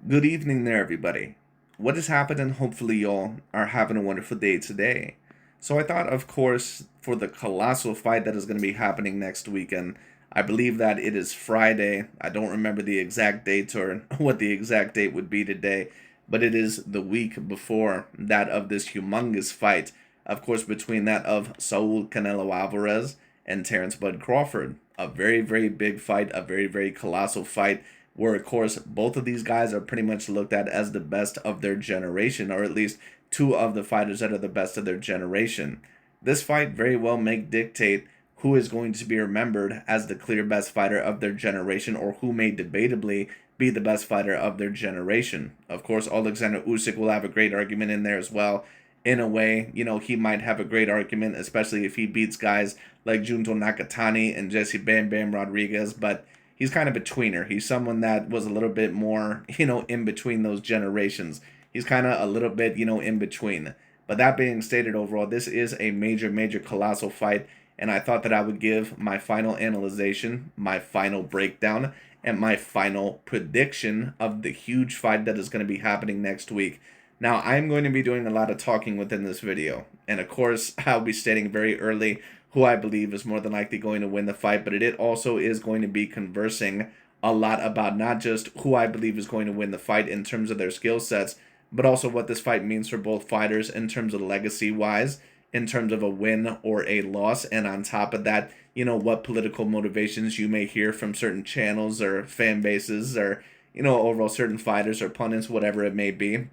Good evening there, everybody. What is happening? Hopefully, y'all are having a wonderful day today. So, I thought, of course, for the colossal fight that is going to be happening next weekend, I believe that it is Friday. I don't remember the exact date or what the exact date would be today, but it is the week before that of this humongous fight, of course, between that of Saul Canelo Alvarez and Terence Bud Crawford. A very, very big fight, a very, very colossal fight where of course both of these guys are pretty much looked at as the best of their generation, or at least two of the fighters that are the best of their generation. This fight very well may dictate who is going to be remembered as the clear best fighter of their generation, or who may debatably be the best fighter of their generation. Of course, Alexander Usyk will have a great argument in there as well. In a way, he might have a great argument, especially if he beats guys like Junto Nakatani and Jesse Bam Bam Rodriguez, but he's kind of a tweener. He's someone that was a little bit more, in between those generations. He's kind of a little bit, in between. But that being stated, overall, this is a major, major colossal fight. And I thought that I would give my final analyzation, my final breakdown, and my final prediction of the huge fight that is going to be happening next week. Now, I'm going to be doing a lot of talking within this video. And of course, I'll be stating very early who I believe is more than likely going to win the fight, but it also is going to be conversing a lot about not just who I believe is going to win the fight in terms of their skill sets, but also what this fight means for both fighters in terms of legacy wise, in terms of a win or a loss, and on top of that, what political motivations you may hear from certain channels or fan bases or, overall certain fighters or pundits, whatever it may be,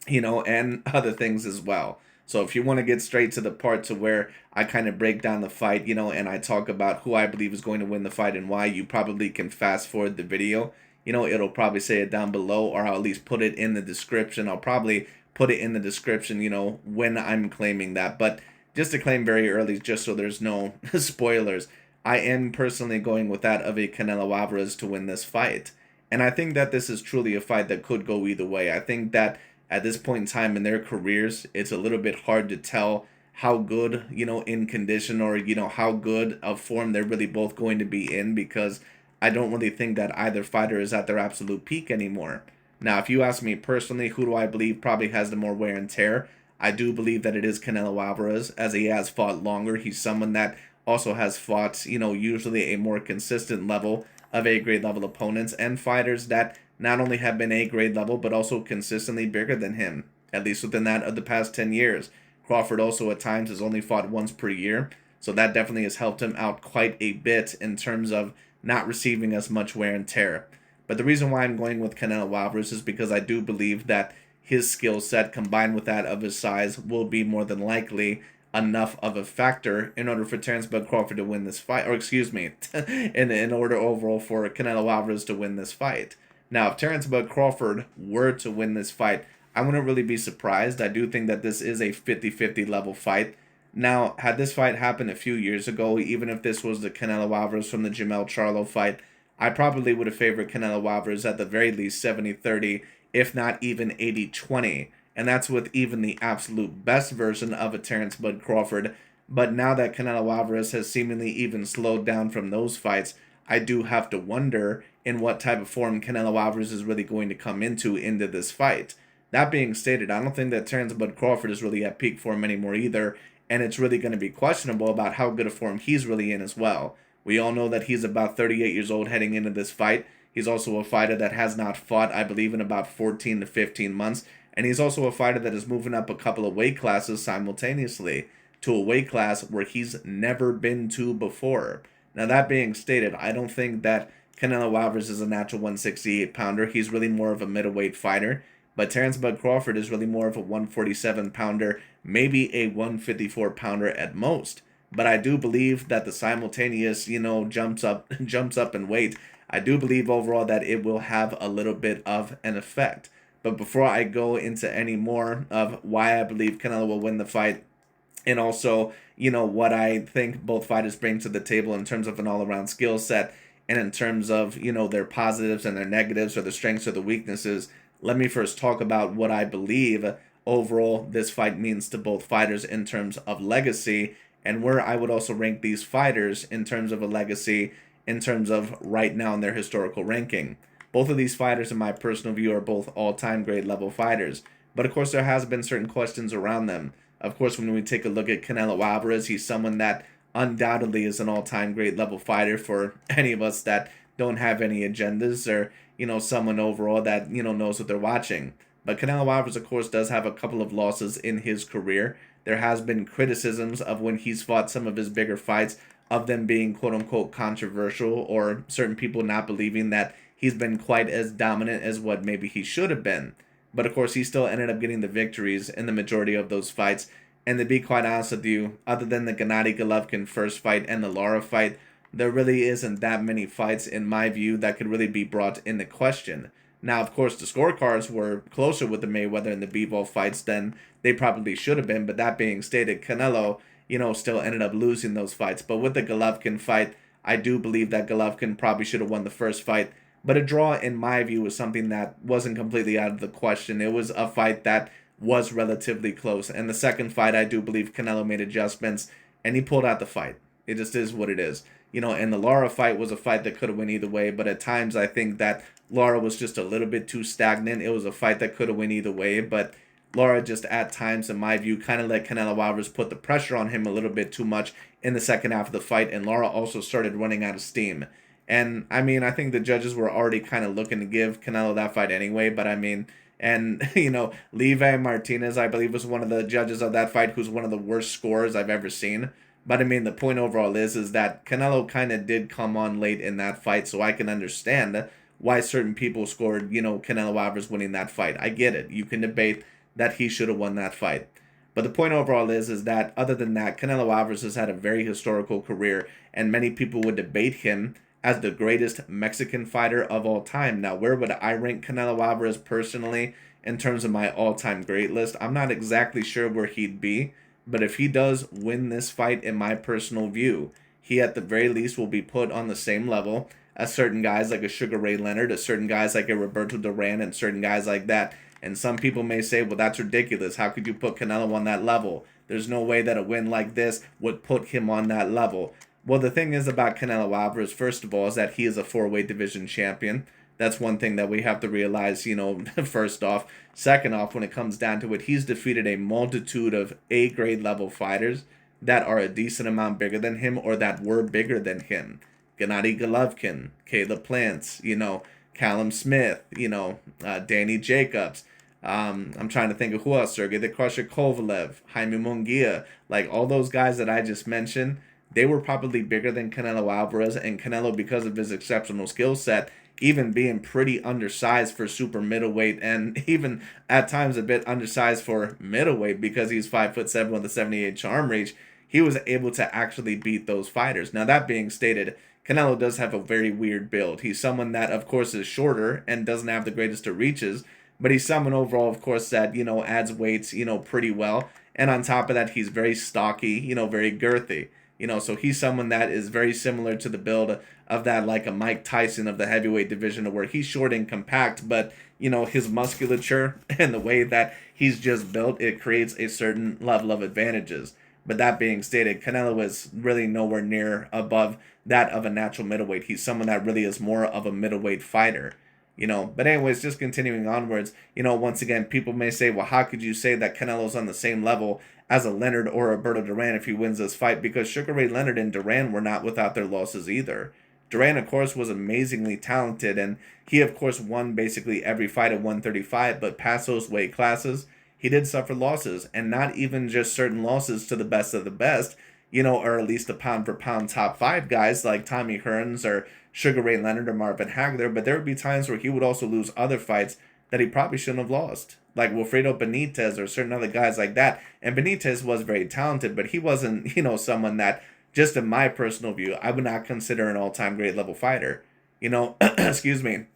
and other things as well. So if you want to get straight to the part to where I kind of break down the fight, and I talk about who I believe is going to win the fight and why, you probably can fast forward the video. It'll probably say it down below, or I'll at least put it in the description. I'll probably put it in the description, when I'm claiming that. But just to claim very early, just so there's no spoilers, I am personally going with that of a Canelo Alvarez to win this fight. And I think that this is truly a fight that could go either way. I think that at this point in time in their careers, it's a little bit hard to tell how good, in condition, or, how good of form they're really both going to be in, because I don't really think that either fighter is at their absolute peak anymore. Now, if you ask me personally, who do I believe probably has the more wear and tear? I do believe that it is Canelo Alvarez, as he has fought longer. He's someone that also has fought, usually a more consistent level of A-grade level opponents and fighters that not only have been A-grade level, but also consistently bigger than him, at least within that of the past 10 years. Crawford also at times has only fought once per year, so that definitely has helped him out quite a bit in terms of not receiving as much wear and tear. But the reason why I'm going with Canelo Alvarez is because I do believe that his skill set combined with that of his size will be more than likely enough of a factor in order for Terence Bud Crawford to win this fight, or excuse me, in order overall for Canelo Alvarez to win this fight. Now, if Terence Bud Crawford were to win this fight, I wouldn't really be surprised. I do think that this is a 50-50 level fight. Now, had this fight happened a few years ago, even if this was the Canelo Alvarez from the Jamel Charlo fight, I probably would have favored Canelo Alvarez at the very least 70-30, if not even 80-20. And that's with even the absolute best version of a Terence Bud Crawford. But now that Canelo Alvarez has seemingly even slowed down from those fights, I do have to wonder in what type of form Canelo Alvarez is really going to come into this fight. That being stated, I don't think that Terence Bud Crawford is really at peak form anymore either, and it's really going to be questionable about how good a form he's really in as well. We all know that he's about 38 years old heading into this fight. He's also a fighter that has not fought, I believe, in about 14 to 15 months, and he's also a fighter that is moving up a couple of weight classes simultaneously to a weight class where he's never been to before. Now, that being stated, I don't think that Canelo Alvarez is a natural 168-pounder. He's really more of a middleweight fighter. But Terence Bud Crawford is really more of a 147-pounder, maybe a 154-pounder at most. But I do believe that the simultaneous, jumps up in weight, I do believe overall that it will have a little bit of an effect. But before I go into any more of why I believe Canelo will win the fight, and also, what I think both fighters bring to the table in terms of an all-around skill set, and in terms of, their positives and their negatives, or the strengths or the weaknesses, let me first talk about what I believe overall this fight means to both fighters in terms of legacy, and where I would also rank these fighters in terms of a legacy, in terms of right now in their historical ranking. Both of these fighters, in my personal view, are both all-time great level fighters. But of course, there has been certain questions around them. Of course, when we take a look at Canelo Alvarez, he's someone that undoubtedly is an all-time great level fighter for any of us that don't have any agendas, or someone overall that knows what they're watching. But Canelo Alvarez, of course, does have a couple of losses in his career. There has been criticisms of when he's fought some of his bigger fights, of them being quote unquote controversial, or certain people not believing that he's been quite as dominant as what maybe he should have been. But of course, he still ended up getting the victories in the majority of those fights. And to be quite honest with you, other than the Gennady Golovkin first fight and the Lara fight, there really isn't that many fights, in my view, that could really be brought into question. Now, of course, the scorecards were closer with the Mayweather and the Bivol fights than they probably should have been. But that being stated, Canelo, still ended up losing those fights. But with the Golovkin fight, I do believe that Golovkin probably should have won the first fight. But a draw, in my view, was something that wasn't completely out of the question. It was a fight that was relatively close. And the second fight, I do believe Canelo made adjustments and he pulled out the fight. It just is what it is. And the Lara fight was a fight that could have went either way. But at times, I think that Lara was just a little bit too stagnant. It was a fight that could have went either way. But Lara just at times, in my view, kind of let Canelo Alvarez put the pressure on him a little bit too much in the second half of the fight. And Lara also started running out of steam. And, I think the judges were already kind of looking to give Canelo that fight anyway. But, Levi Martinez, I believe, was one of the judges of that fight, who's one of the worst scorers I've ever seen. But, the point overall is that Canelo kind of did come on late in that fight. So I can understand why certain people scored, Canelo Alvarez winning that fight. I get it. You can debate that he should have won that fight. But the point overall is that other than that, Canelo Alvarez has had a very historical career. And many people would debate him as the greatest Mexican fighter of all time. Now, where would I rank Canelo Alvarez personally in terms of my all-time great list? I'm not exactly sure where he'd be, but if he does win this fight, in my personal view, he at the very least will be put on the same level as certain guys like a Sugar Ray Leonard, as certain guys like a Roberto Duran, and certain guys like that. And some people may say, well, that's ridiculous. How could you put Canelo on that level? There's no way that a win like this would put him on that level. Well, the thing is about Canelo Alvarez, first of all, is that he is a four-weight division champion. That's one thing that we have to realize, first off. Second off, when it comes down to it, he's defeated a multitude of A-grade level fighters that are a decent amount bigger than him, or that were bigger than him. Gennady Golovkin, Caleb Plant, Callum Smith, Danny Jacobs. I'm trying to think of who else. Sergey the Crusher Kovalev, Jaime Munguia. Like, all those guys that I just mentioned, they were probably bigger than Canelo Alvarez, and Canelo, because of his exceptional skill set, even being pretty undersized for super middleweight, and even at times a bit undersized for middleweight because he's 5'7" with a 78 arm reach, he was able to actually beat those fighters. Now, that being stated, Canelo does have a very weird build. He's someone that, of course, is shorter and doesn't have the greatest of reaches, but he's someone overall, of course, that, adds weights, pretty well. And on top of that, he's very stocky, very girthy. So he's someone that is very similar to the build of that, like a Mike Tyson of the heavyweight division, where he's short and compact, but, his musculature and the way that he's just built, it creates a certain level of advantages. But that being stated, Canelo is really nowhere near above that of a natural middleweight. He's someone that really is more of a middleweight fighter. But anyways, just continuing onwards, once again, people may say, well, how could you say that Canelo's on the same level as a Leonard or a Roberto Duran if he wins this fight? Because Sugar Ray Leonard and Duran were not without their losses either. Duran, of course, was amazingly talented, and he, of course, won basically every fight at 135, but past those weight classes, he did suffer losses, and not even just certain losses to the best of the best, or at least the pound-for-pound top five guys like Tommy Hearns or Sugar Ray Leonard or Marvin Hagler, but there would be times where he would also lose other fights that he probably shouldn't have lost, like Wilfredo Benitez or certain other guys like that. And Benitez was very talented, but he wasn't, someone that, just in my personal view, I would not consider an all-time great level fighter. Excuse me.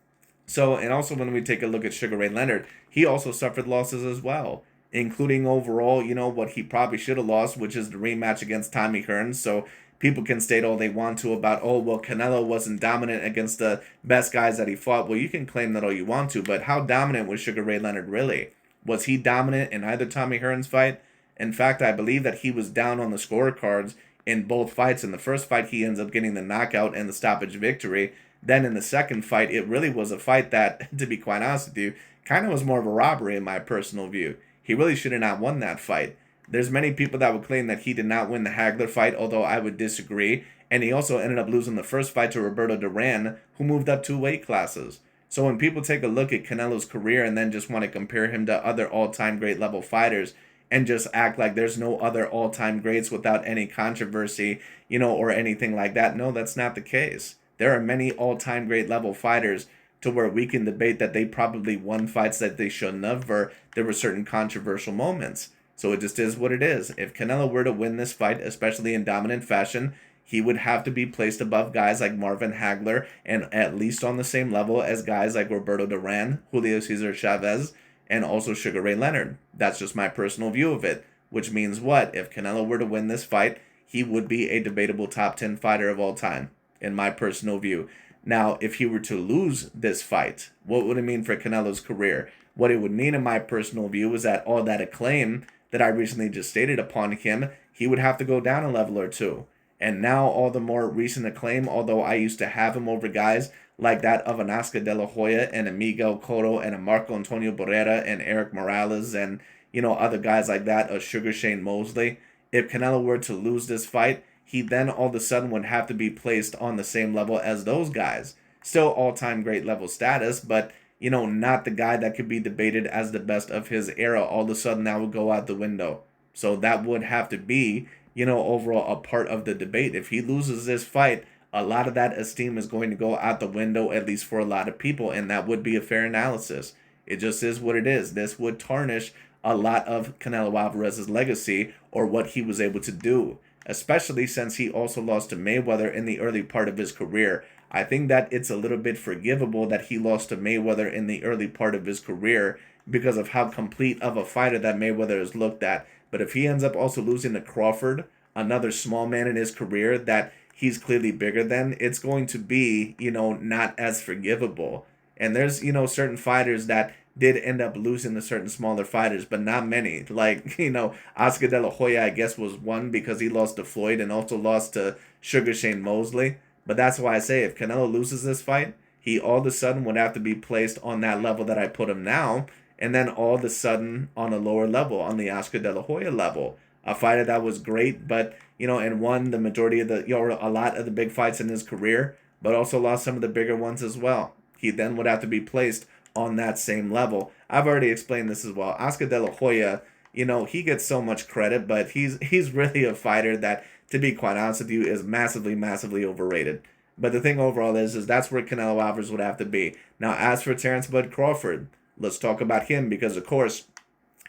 So, and also when we take a look at Sugar Ray Leonard, he also suffered losses as well, including overall, what he probably should have lost, which is the rematch against Tommy Hearns. So people can state all they want to about, oh, well, Canelo wasn't dominant against the best guys that he fought. Well, you can claim that all you want to, but how dominant was Sugar Ray Leonard really? Was he dominant in either Tommy Hearns fight? In fact, I believe that he was down on the scorecards in both fights. In the first fight, he ends up getting the knockout and the stoppage victory. Then in the second fight, it really was a fight that, to be quite honest with you, kind of was more of a robbery in my personal view. He really should have not won that fight. There's many people that would claim that he did not win the Hagler fight, although I would disagree. And he also ended up losing the first fight to Roberto Duran, who moved up 2 weight classes. So when people take a look at Canelo's career and then just want to compare him to other all-time great level fighters and just act like there's no other all-time greats without any controversy, or anything like that, no, that's not the case. There are many all-time great level fighters to where we can debate that they probably won fights that they shouldn't have, or there were certain controversial moments. So it just is what it is. If Canelo were to win this fight, especially in dominant fashion, he would have to be placed above guys like Marvin Hagler and at least on the same level as guys like Roberto Duran, Julio Cesar Chavez, and also Sugar Ray Leonard. That's just my personal view of it. Which means what? If Canelo were to win this fight, he would be a debatable top 10 fighter of all time, in my personal view. Now, if he were to lose this fight, what would it mean for Canelo's career? What it would mean, in my personal view, is that all that acclaim that I recently just stated upon him, he would have to go down a level or two. And now all the more recent acclaim, although I used to have him over guys like that of an Oscar De La Hoya and a Miguel Cotto and a Marco Antonio Barrera and Eric Morales and, other guys like that, a Sugar Shane Mosley. If Canelo were to lose this fight, he then all of a sudden would have to be placed on the same level as those guys. Still all-time great level status, but, not the guy that could be debated as the best of his era. All of a sudden that would go out the window. So that would have to be, overall a part of the debate. If he loses this fight, a lot of that esteem is going to go out the window, at least for a lot of people, and that would be a fair analysis. It just is what it is. This would tarnish a lot of Canelo Alvarez's legacy or what he was able to do, especially since he also lost to Mayweather in the early part of his career. I think that it's a little bit forgivable that he lost to Mayweather in the early part of his career because of how complete of a fighter that Mayweather is looked at. But if he ends up also losing to Crawford, another small man in his career that he's clearly bigger than, it's going to be, not as forgivable. And there's, certain fighters that did end up losing to certain smaller fighters, but not many. Like, Oscar De La Hoya, I guess, was one because he lost to Floyd and also lost to Sugar Shane Mosley. But that's why I say if Canelo loses this fight, he all of a sudden would have to be placed on that level that I put him now, and then all of a sudden on a lower level, on the Oscar De La Hoya level. A fighter that was great, but, and won the majority of a lot of the big fights in his career, but also lost some of the bigger ones as well. He then would have to be placed on that same level. I've already explained this as well. Oscar De La Hoya, he gets so much credit, but he's really a fighter that, to be quite honest with you, is massively, massively overrated. But the thing overall is that's where Canelo Alvarez would have to be. Now, as for Terence Bud Crawford, let's talk about him because, of course,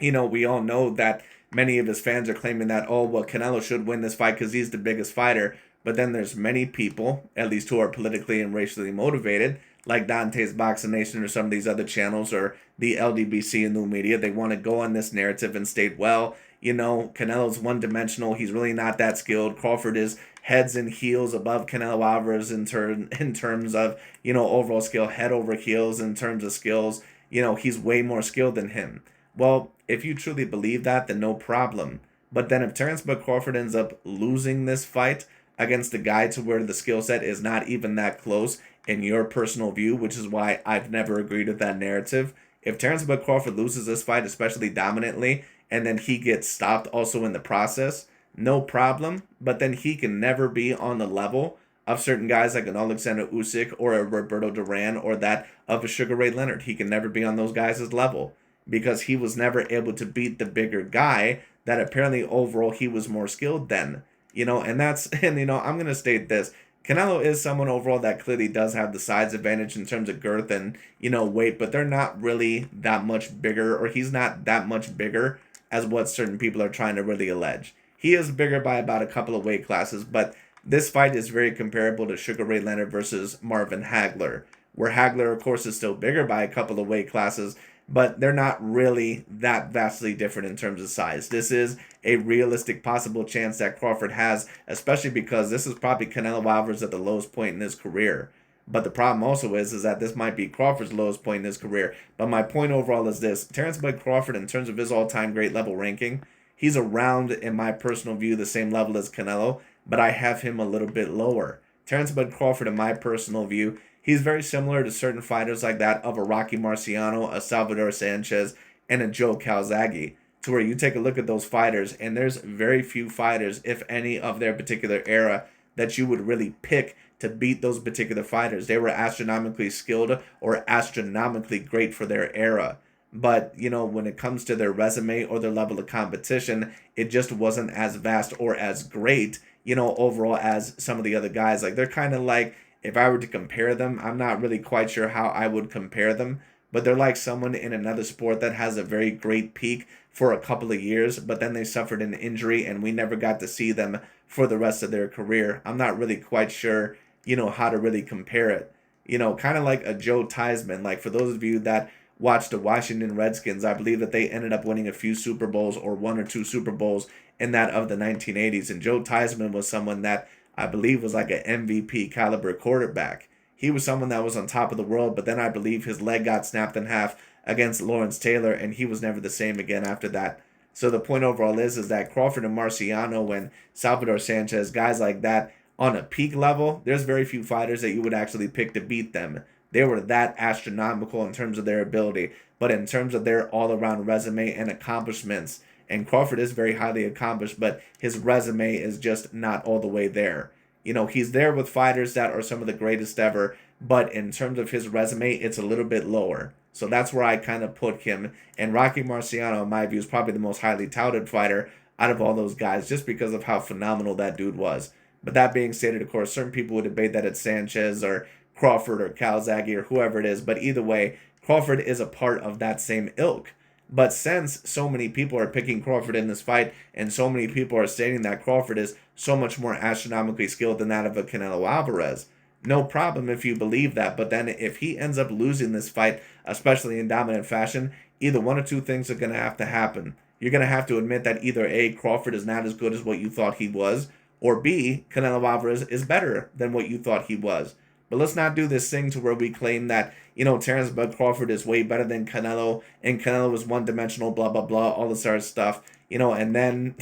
we all know that many of his fans are claiming that, oh, well, Canelo should win this fight because he's the biggest fighter. But then there's many people, at least who are politically and racially motivated, like Dante's Boxing Nation or some of these other channels or the LDBC and new media. They want to go on this narrative and state, well, Canelo's one-dimensional. He's really not that skilled. Crawford is heads and heels above Canelo Alvarez in terms of, overall skill, head over heels in terms of skills. He's way more skilled than him. Well, if you truly believe that, then no problem. But then if Terence Bud Crawford ends up losing this fight against a guy to where the skill set is not even that close in your personal view, which is why I've never agreed with that narrative. If Terence Bud Crawford loses this fight, especially dominantly, and then he gets stopped also in the process, no problem. But then he can never be on the level of certain guys like an Alexander Usyk or a Roberto Duran or that of a Sugar Ray Leonard. He can never be on those guys' level because he was never able to beat the bigger guy that apparently overall he was more skilled than. And I'm going to state this. Canelo is someone overall that clearly does have the size advantage in terms of girth and, weight, but they're not really that much bigger, or he's not that much bigger as what certain people are trying to really allege. He is bigger by about a couple of weight classes, but this fight is very comparable to Sugar Ray Leonard versus Marvin Hagler, where Hagler, of course, is still bigger by a couple of weight classes, but they're not really that vastly different in terms of size. This is a realistic possible chance that Crawford has, especially because this is probably Canelo Alvarez at the lowest point in his career. But the problem also is that this might be Crawford's lowest point in his career. But my point overall is this. Terence Bud Crawford, in terms of his all-time great level ranking, he's around, in my personal view, the same level as Canelo, but I have him a little bit lower. Terence Bud Crawford, in my personal view, He's very similar to certain fighters like that of a Rocky Marciano, a Salvador Sanchez, and a Joe Calzaghe. To where you take a look at those fighters, and there's very few fighters, if any, of their particular era that you would really pick to beat those particular fighters. They were astronomically skilled or astronomically great for their era. But, when it comes to their resume or their level of competition, it just wasn't as vast or as great, overall as some of the other guys. Like, they're kind of like, if I were to compare them, I'm not really quite sure how I would compare them, but they're like someone in another sport that has a very great peak for a couple of years, but then they suffered an injury and we never got to see them for the rest of their career. I'm not really quite sure, how to really compare it. Kind of like a Joe Theismann. Like, for those of you that watched the Washington Redskins, I believe that they ended up winning a few Super Bowls or one or two Super Bowls in that of the 1980s. And Joe Theismann was someone that I believe was like an MVP caliber quarterback. He was someone that was on top of the world, but then I believe his leg got snapped in half against Lawrence Taylor, and he was never the same again after that. So the point overall is that Crawford and Marciano and Salvador Sanchez, guys like that, on a peak level, there's very few fighters that you would actually pick to beat them. They were that astronomical in terms of their ability, but in terms of their all-around resume and accomplishments, and Crawford is very highly accomplished, but his resume is just not all the way there. He's there with fighters that are some of the greatest ever, but in terms of his resume, it's a little bit lower. So that's where I kind of put him. And Rocky Marciano, in my view, is probably the most highly touted fighter out of all those guys, just because of how phenomenal that dude was. But that being stated, of course, certain people would debate that it's Sanchez or Crawford or Calzaghe or whoever it is. But either way, Crawford is a part of that same ilk. But since so many people are picking Crawford in this fight, and so many people are stating that Crawford is so much more astronomically skilled than that of a Canelo Alvarez, no problem if you believe that. But then if he ends up losing this fight, especially in dominant fashion, either one or two things are going to have to happen. You're going to have to admit that either A, Crawford is not as good as what you thought he was, or B, Canelo Alvarez is better than what you thought he was. But let's not do this thing to where we claim that, Terence Bud Crawford is way better than Canelo, and Canelo is one-dimensional, blah, blah, blah, all this other stuff, and then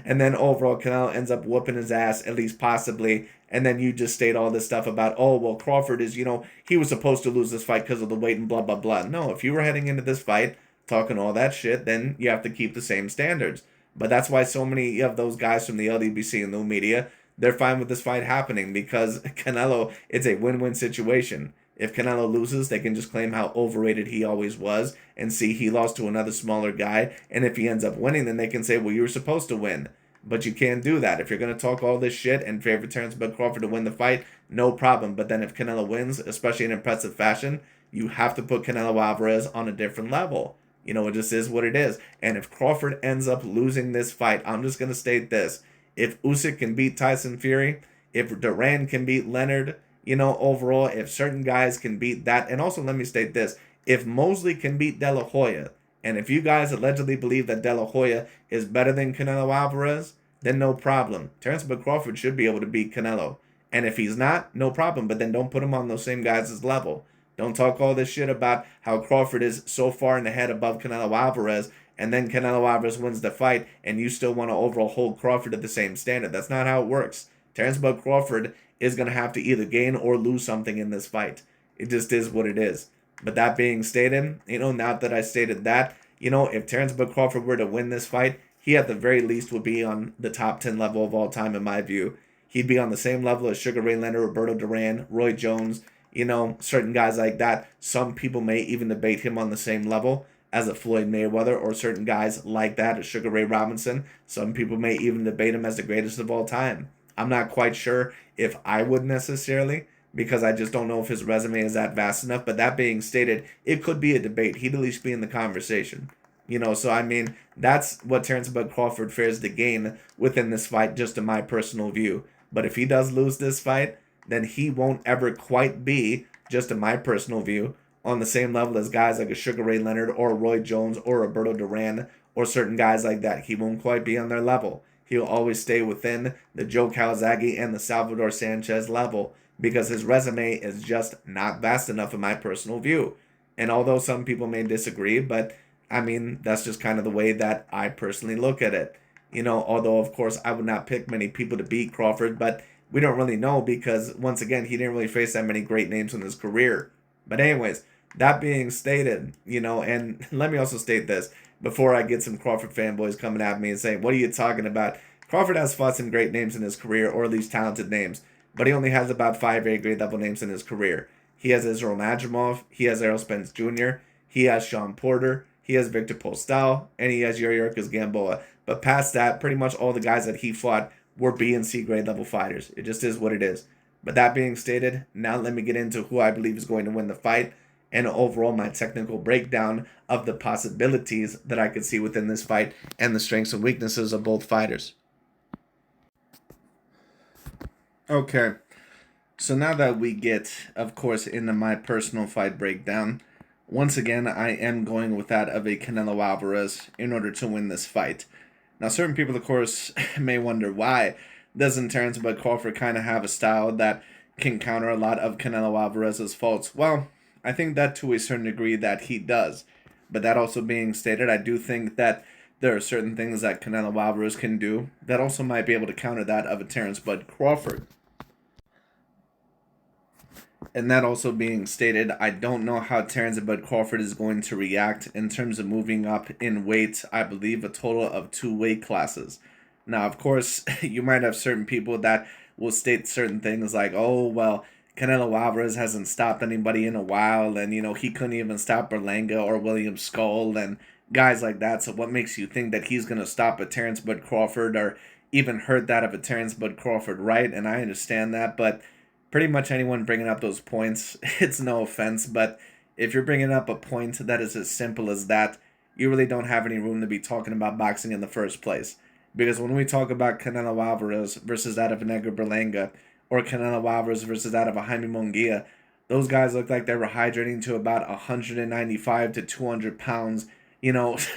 and then overall Canelo ends up whooping his ass, at least possibly, and then you just state all this stuff about, oh, well, Crawford is, he was supposed to lose this fight because of the weight and blah, blah, blah. No, if you were heading into this fight talking all that shit, then you have to keep the same standards. But that's why so many of those guys from the LDBC and the media, they're fine with this fight happening, because Canelo, it's a win-win situation. If Canelo loses, they can just claim how overrated he always was and see he lost to another smaller guy. And if he ends up winning, then they can say, well, you were supposed to win. But you can't do that. If you're going to talk all this shit and favor Terence Bud Crawford to win the fight, no problem. But then if Canelo wins, especially in impressive fashion, you have to put Canelo Alvarez on a different level. It just is what it is. And if Crawford ends up losing this fight, I'm just going to state this. If Usyk can beat Tyson Fury, if Duran can beat Leonard, overall, if certain guys can beat that, and also let me state this, if Mosley can beat De La Hoya, and if you guys allegedly believe that De La Hoya is better than Canelo Alvarez, then no problem. Terence Bud Crawford should be able to beat Canelo. And if he's not, no problem, but then don't put him on those same guys' level. Don't talk all this shit about how Crawford is so far in the head above Canelo Alvarez, and then Canelo Alvarez wins the fight, and you still want to overall hold Crawford to the same standard. That's not how it works. Terence Bud Crawford is going to have to either gain or lose something in this fight. It just is what it is. But that being stated, now that I stated that, if Terence Bud Crawford were to win this fight, he at the very least would be on the top 10 level of all time in my view. He'd be on the same level as Sugar Ray Leonard, Roberto Duran, Roy Jones, certain guys like that. Some people may even debate him on the same level as a Floyd Mayweather, or certain guys like that as Sugar Ray Robinson. Some people may even debate him as the greatest of all time. I'm not quite sure if I would necessarily, because I just don't know if his resume is that vast enough. But that being stated, it could be a debate. He'd at least be in the conversation. So I mean, that's what Terence Bud Crawford fares to gain within this fight, just in my personal view. But if he does lose this fight, then he won't ever quite be, just in my personal view, on the same level as guys like a Sugar Ray Leonard or Roy Jones or Roberto Duran or certain guys like that. He won't quite be on their level. He'll always stay within the Joe Calzaghe and the Salvador Sanchez level, because his resume is just not vast enough in my personal view. And although some people may disagree, but I mean, that's just kind of the way that I personally look at it. Although of course I would not pick many people to beat Crawford, but We don't really know because, once again, he didn't really face that many great names in his career. But, anyways, that being stated, and let me also state this before I get some Crawford fanboys coming at me and saying, what are you talking about? Crawford has fought some great names in his career, or at least talented names, but he only has about 5 A-grade level names in his career. He has Israel Madrimov, he has Errol Spence Jr., he has Sean Porter, he has Victor Postal, and he has Yuriorkis Gamboa. But past that, pretty much all the guys that he fought were B and C grade level fighters. It just is what it is. But that being stated, now let me get into who I believe is going to win the fight and overall my technical breakdown of the possibilities that I could see within this fight and the strengths and weaknesses of both fighters. Okay, so now that we get, of course, into my personal fight breakdown, once again, I am going with that of a Canelo Alvarez in order to win this fight. Now, certain people, of course, may wonder why doesn't Terence Crawford kind of have a style that can counter a lot of Canelo Alvarez's faults? Well, I think that to a certain degree that he does. But that also being stated, I do think that there are certain things that Canelo Alvarez can do that also might be able to counter that of a Terence Crawford. And that also being stated, I don't know how Terence Crawford is going to react in terms of moving up in weight. I believe a total of 2 weight classes. Now, of course, you might have certain people that will state certain things like, oh, well, Canelo Alvarez hasn't stopped anybody in a while, and, he couldn't even stop Berlanga or William Skull and guys like that. So what makes you think that he's going to stop a Terence Crawford or even hurt that of a Terence Crawford, right? And I understand that, but pretty much anyone bringing up those points, it's no offense, but if you're bringing up a point that is as simple as that, you really don't have any room to be talking about boxing in the first place. Because when we talk about Canelo Alvarez versus that of Edgar Berlanga, or Canelo Alvarez versus that of a Jaime Munguia, those guys look like they were hydrating to about 195 to 200 pounds,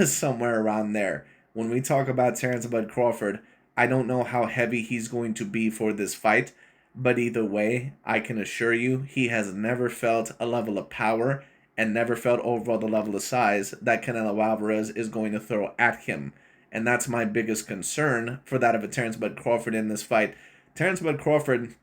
somewhere around there. When we talk about Terence Crawford, I don't know how heavy he's going to be for this fight, but either way, I can assure you he has never felt a level of power and never felt overall the level of size that Canelo Alvarez is going to throw at him. And that's my biggest concern for that of a Terence Crawford in this fight. Terence Crawford,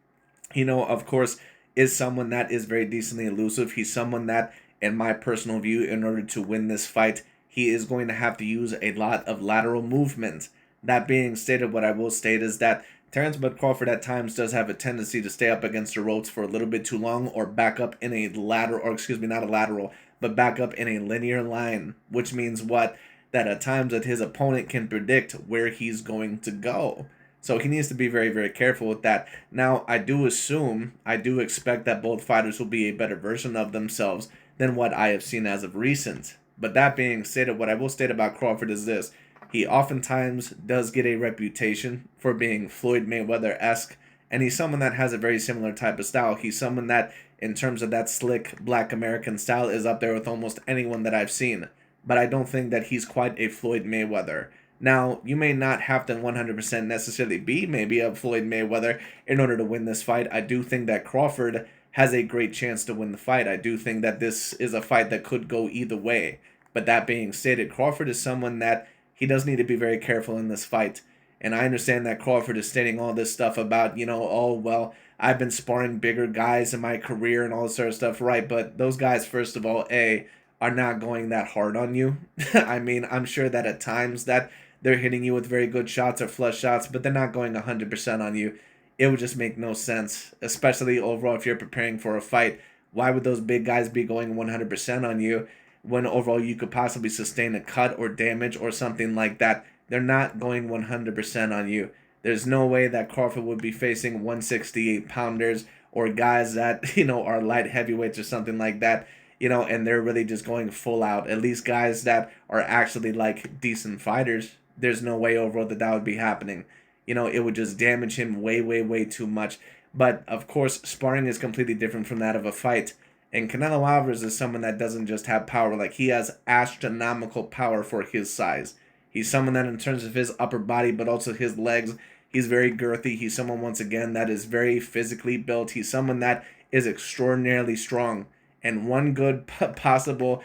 of course, is someone that is very decently elusive. He's someone that, in my personal view, in order to win this fight, he is going to have to use a lot of lateral movement. That being stated, what I will state is that Terence Crawford at times does have a tendency to stay up against the ropes for a little bit too long or back up in a lateral, or excuse me, not a lateral, but back up in a linear line, which means what? That at times that his opponent can predict where he's going to go. So he needs to be very, very careful with that. Now, I do expect that both fighters will be a better version of themselves than what I have seen as of recent. But that being stated, what I will state about Crawford is this. He oftentimes does get a reputation for being Floyd Mayweather-esque, and he's someone that has a very similar type of style. He's someone that, in terms of that slick black American style, is up there with almost anyone that I've seen. But I don't think that he's quite a Floyd Mayweather. Now, you may not have to 100% necessarily be maybe a Floyd Mayweather in order to win this fight. I do think that Crawford has a great chance to win the fight. I do think that this is a fight that could go either way. But that being stated, Crawford is someone that he does need to be very careful in this fight. And I understand that Crawford is stating all this stuff about, oh, well, I've been sparring bigger guys in my career and all this sort of stuff, right? But those guys, first of all, are not going that hard on you. I mean, I'm sure that at times that they're hitting you with very good shots or flush shots, but they're not going 100% on you. It would just make no sense, especially overall if you're preparing for a fight. Why would those big guys be going 100% on you when overall you could possibly sustain a cut or damage or something like that? They're not going 100% on you. There's no way that Crawford would be facing 168 pounders or guys that, are light heavyweights or something like that, and they're really just going full out. At least guys that are actually like decent fighters. There's no way overall that would be happening. It would just damage him way, way, way too much. But, of course, sparring is completely different from that of a fight. And Canelo Alvarez is someone that doesn't just have power. Like, he has astronomical power for his size. He's someone that, in terms of his upper body, but also his legs, he's very girthy. He's someone, once again, that is very physically built. He's someone that is extraordinarily strong. And one good possible,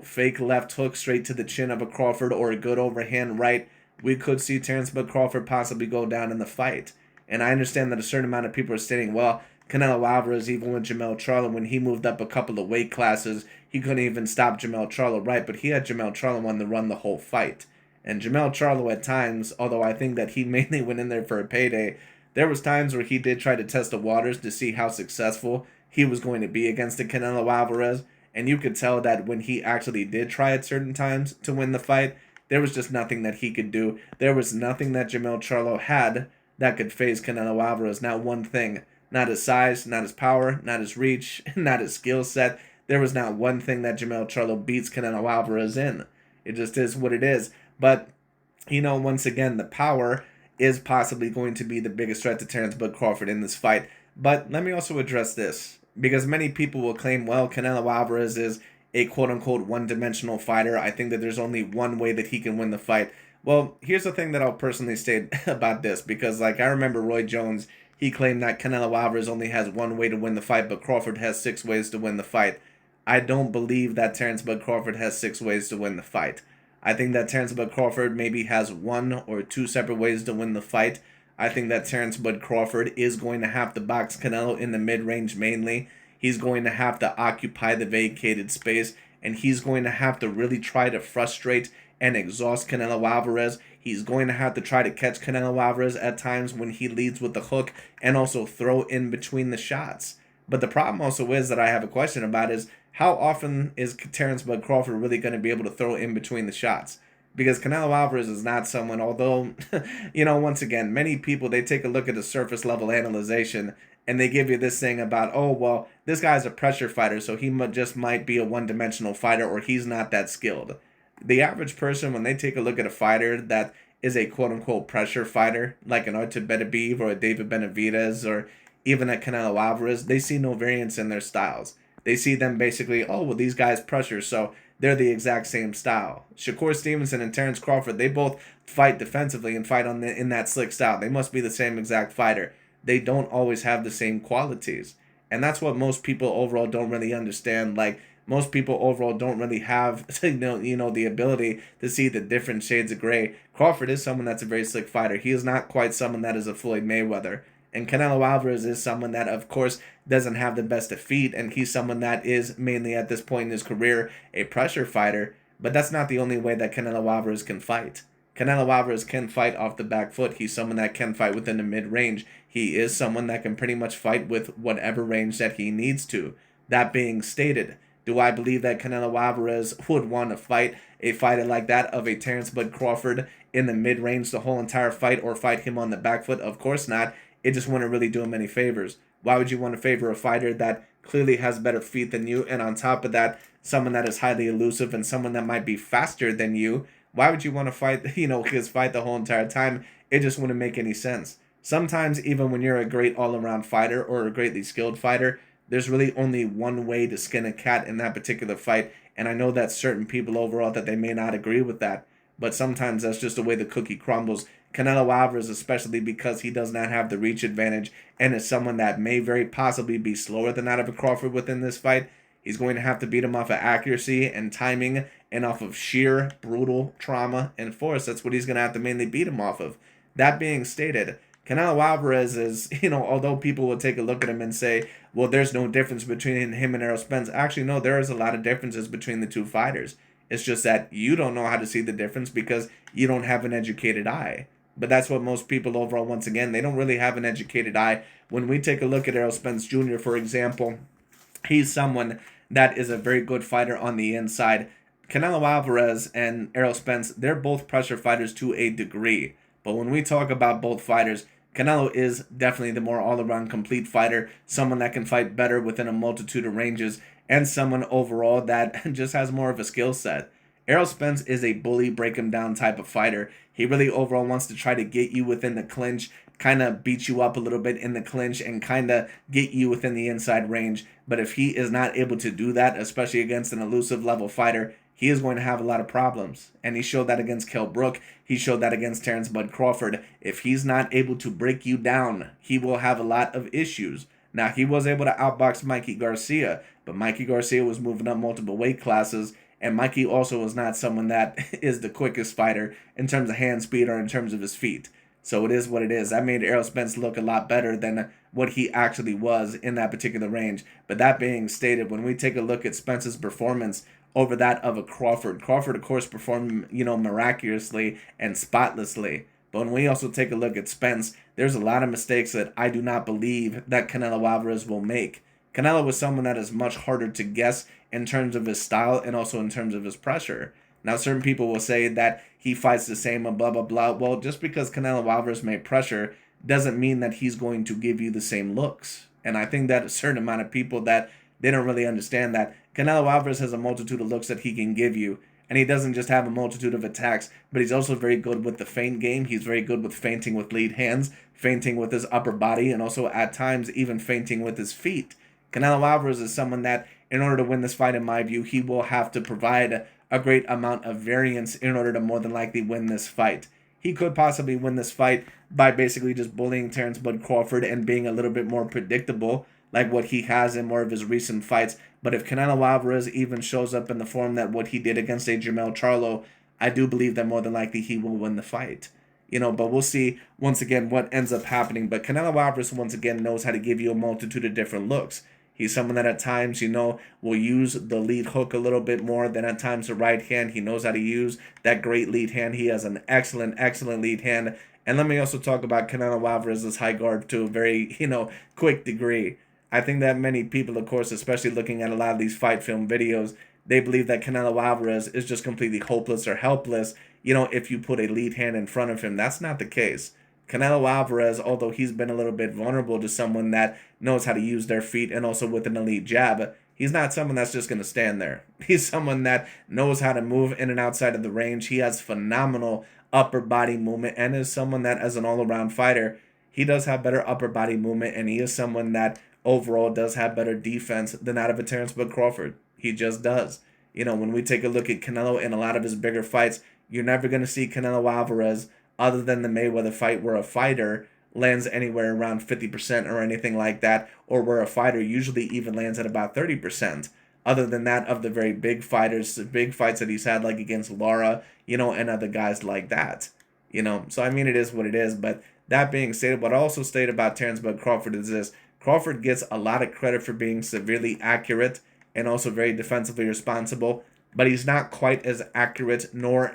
fake left hook straight to the chin of a Crawford or a good overhand right, we could see Terence Crawford possibly go down in the fight. And I understand that a certain amount of people are stating, well, Canelo Alvarez, even with Jermell Charlo, when he moved up a couple of weight classes, he couldn't even stop Jermell Charlo, right? But he had Jermell Charlo on the run the whole fight. And Jermell Charlo at times, although I think that he mainly went in there for a payday, there was times where he did try to test the waters to see how successful he was going to be against the Canelo Alvarez. And you could tell that when he actually did try at certain times to win the fight, there was just nothing that he could do. There was nothing that Jermell Charlo had that could phase Canelo Alvarez. Not one thing. Not his size, not his power, not his reach, not his skill set. There was not one thing that Jermell Charlo beats Canelo Alvarez in. It just is what it is. But, once again, the power is possibly going to be the biggest threat to Terence Bud Crawford in this fight. But let me also address this, because many people will claim, well, Canelo Alvarez is a quote-unquote one-dimensional fighter. I think that there's only one way that he can win the fight. Well, here's the thing that I'll personally state about this, because I remember Roy Jones, he claimed that Canelo Alvarez only has one way to win the fight, but Crawford has 6 ways to win the fight. I don't believe that Terence Bud Crawford has 6 ways to win the fight. I think that Terence Bud Crawford maybe has 1 or 2 separate ways to win the fight. I think that Terence Bud Crawford is going to have to box Canelo in the mid-range mainly. He's going to have to occupy the vacated space, and he's going to have to really try to frustrate and exhaust Canelo Alvarez. He's going to have to try to catch Canelo Alvarez at times when he leads with the hook and also throw in between the shots. But the problem also is that I have a question about is how often is Terence Bud Crawford really going to be able to throw in between the shots? Because Canelo Alvarez is not someone, although, once again, many people, they take a look at the surface level analyzation and they give you this thing about, oh, well, this guy's a pressure fighter, so he just might be a one-dimensional fighter or he's not that skilled. The average person, when they take a look at a fighter that is a quote-unquote pressure fighter, like an Artur Beterbiev or a David Benavidez or even a Canelo Alvarez, they see no variance in their styles. They see them basically, oh, well, these guys pressure, so they're the exact same style. Shakur Stevenson and Terence Crawford, they both fight defensively and fight in that slick style. They must be the same exact fighter. They don't always have the same qualities. And that's what most people overall don't really understand. Most people overall don't really have the ability to see the different shades of gray. Crawford is someone that's a very slick fighter. He is not quite someone that is a Floyd Mayweather. And Canelo Alvarez is someone that, of course, doesn't have the best of feet, and he's someone that is mainly at this point in his career a pressure fighter. But that's not the only way that Canelo Alvarez can fight. Canelo Alvarez can fight off the back foot. He's someone that can fight within the mid-range. He is someone that can pretty much fight with whatever range that he needs to. That being stated, do I believe that Canelo Alvarez would want to fight a fighter like that of a Terence Bud Crawford in the mid-range the whole entire fight or fight him on the back foot? Of course not. It just wouldn't really do him any favors. Why would you want to favor a fighter that clearly has better feet than you, and on top of that, someone that is highly elusive and someone that might be faster than you? Why would you want to fight, his fight the whole entire time? It just wouldn't make any sense. Sometimes, even when you're a great all-around fighter or a greatly skilled fighter, there's really only one way to skin a cat in that particular fight, and I know that certain people overall that they may not agree with that, but sometimes that's just the way the cookie crumbles. Canelo Alvarez, especially because he does not have the reach advantage and is someone that may very possibly be slower than that of a Crawford within this fight, he's going to have to beat him off of accuracy and timing and off of sheer brutal trauma and force. That's what he's going to have to mainly beat him off of. That being stated, Canelo Alvarez is, although people will take a look at him and say, well, there's no difference between him and Errol Spence. Actually, no, there is a lot of differences between the two fighters. It's just that you don't know how to see the difference because you don't have an educated eye. But that's what most people overall, once again, they don't really have an educated eye. When we take a look at Errol Spence Jr., for example, he's someone that is a very good fighter on the inside. Canelo Alvarez and Errol Spence, they're both pressure fighters to a degree. But when we talk about both fighters, Canelo is definitely the more all-around complete fighter, someone that can fight better within a multitude of ranges, and someone overall that just has more of a skill set. Errol Spence is a bully, break him down type of fighter. He really overall wants to try to get you within the clinch, kind of beat you up a little bit in the clinch, and kind of get you within the inside range. But if he is not able to do that, especially against an elusive level fighter, he is going to have a lot of problems. And he showed that against Kell Brook. He showed that against Terence Bud Crawford. If he's not able to break you down, he will have a lot of issues. Now, he was able to outbox Mikey Garcia, but Mikey Garcia was moving up multiple weight classes, and Mikey also was not someone that is the quickest fighter in terms of hand speed or in terms of his feet. So it is what it is. That made Errol Spence look a lot better than what he actually was in that particular range. But that being stated, when we take a look at Spence's performance over that of a Crawford, Crawford of course performed, miraculously and spotlessly. But when we also take a look at Spence, there's a lot of mistakes that I do not believe that Canelo Alvarez will make. Canelo was someone that is much harder to guess in terms of his style and also in terms of his pressure. Now, certain people will say that he fights the same and blah, blah, blah. Well, just because Canelo Alvarez made pressure doesn't mean that he's going to give you the same looks. And I think that a certain amount of people that they don't really understand that Canelo Alvarez has a multitude of looks that he can give you. And he doesn't just have a multitude of attacks, but he's also very good with the feint game. He's very good with feinting with lead hands, feinting with his upper body, and also at times even feinting with his feet. Canelo Alvarez is someone that, in order to win this fight, in my view, he will have to provide a great amount of variance in order to more than likely win this fight. He could possibly win this fight by basically just bullying Terence Bud Crawford and being a little bit more predictable, like what he has in more of his recent fights. But if Canelo Alvarez even shows up in the form that what he did against a Jermell Charlo, I do believe that more than likely he will win the fight. But we'll see once again what ends up happening. But Canelo Alvarez once again knows how to give you a multitude of different looks. He's someone that at times, will use the lead hook a little bit more than at times the right hand. He knows how to use that great lead hand. He has an excellent, excellent lead hand. And let me also talk about Canelo Alvarez's high guard to a very, quick degree. I think that many people, of course, especially looking at a lot of these fight film videos, they believe that Canelo Alvarez is just completely hopeless or helpless, if you put a lead hand in front of him. That's not the case. Canelo Alvarez, although he's been a little bit vulnerable to someone that knows how to use their feet and also with an elite jab, he's not someone that's just going to stand there. He's someone that knows how to move in and outside of the range. He has phenomenal upper body movement and is someone that, as an all-around fighter, he does have better upper body movement, and he is someone that overall does have better defense than that of a Terence Bud Crawford. He just does. When we take a look at Canelo in a lot of his bigger fights, you're never going to see Canelo Alvarez other than the Mayweather fight where a fighter lands anywhere around 50% or anything like that, or where a fighter usually even lands at about 30%. Other than that, of the very big fighters, the big fights that he's had, like against Lara, and other guys like that. So I mean, it is what it is. But that being stated, what I also state about Terence Bud Crawford is this: Crawford gets a lot of credit for being severely accurate and also very defensively responsible, but he's not quite as accurate, nor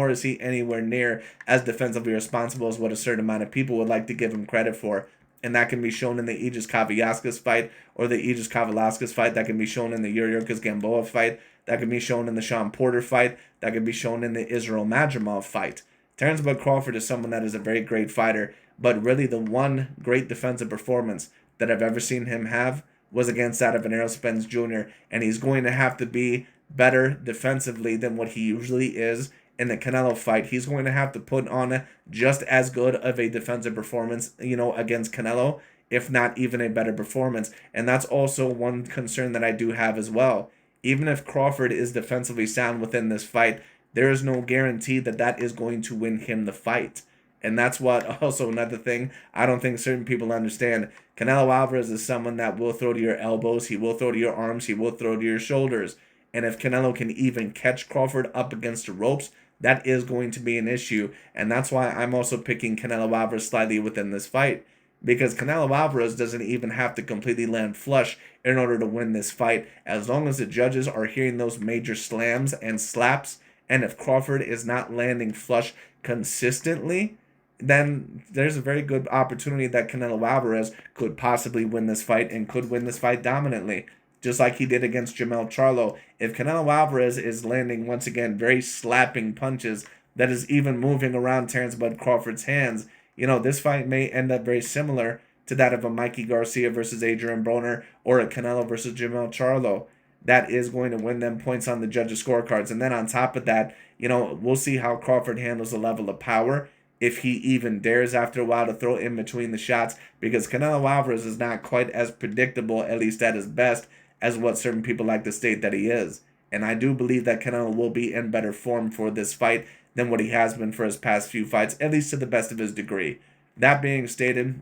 is he anywhere near as defensively responsible as what a certain amount of people would like to give him credit for. And that can be shown in the Aegis Kavaliauskas fight, or the Aegis Kavaliauskas fight. That can be shown in the Yuriorkis Gamboa fight. That can be shown in the Sean Porter fight. That can be shown in the Israel Madrimov fight. Terence Bud Crawford is someone that is a very great fighter, but really the one great defensive performance that I've ever seen him have was against that of an Errol Spence Jr., and he's going to have to be better defensively than what he usually is in the Canelo fight. He's going to have to put on just as good of a defensive performance, against Canelo, if not even a better performance. And that's also one concern that I do have as well. Even if Crawford is defensively sound within this fight, there is no guarantee that that is going to win him the fight. And that's what, also another thing, I don't think certain people understand. Canelo Alvarez is someone that will throw to your elbows, he will throw to your arms, he will throw to your shoulders. And if Canelo can even catch Crawford up against the ropes, that is going to be an issue. And that's why I'm also picking Canelo Alvarez slightly within this fight. Because Canelo Alvarez doesn't even have to completely land flush in order to win this fight. As long as the judges are hearing those major slams and slaps, and if Crawford is not landing flush consistently, then there's a very good opportunity that Canelo Alvarez could possibly win this fight and could win this fight dominantly, just like he did against Jermell Charlo. If Canelo Alvarez is landing, once again, very slapping punches that is even moving around Terence Bud Crawford's hands, this fight may end up very similar to that of a Mikey Garcia versus Adrian Broner or a Canelo versus Jermell Charlo. That is going to win them points on the judges' scorecards. And then on top of that, we'll see how Crawford handles the level of power, if he even dares after a while to throw in between the shots, because Canelo Alvarez is not quite as predictable, at least at his best, as what certain people like to state that he is. And I do believe that Canelo will be in better form for this fight than what he has been for his past few fights, at least to the best of his degree. That being stated,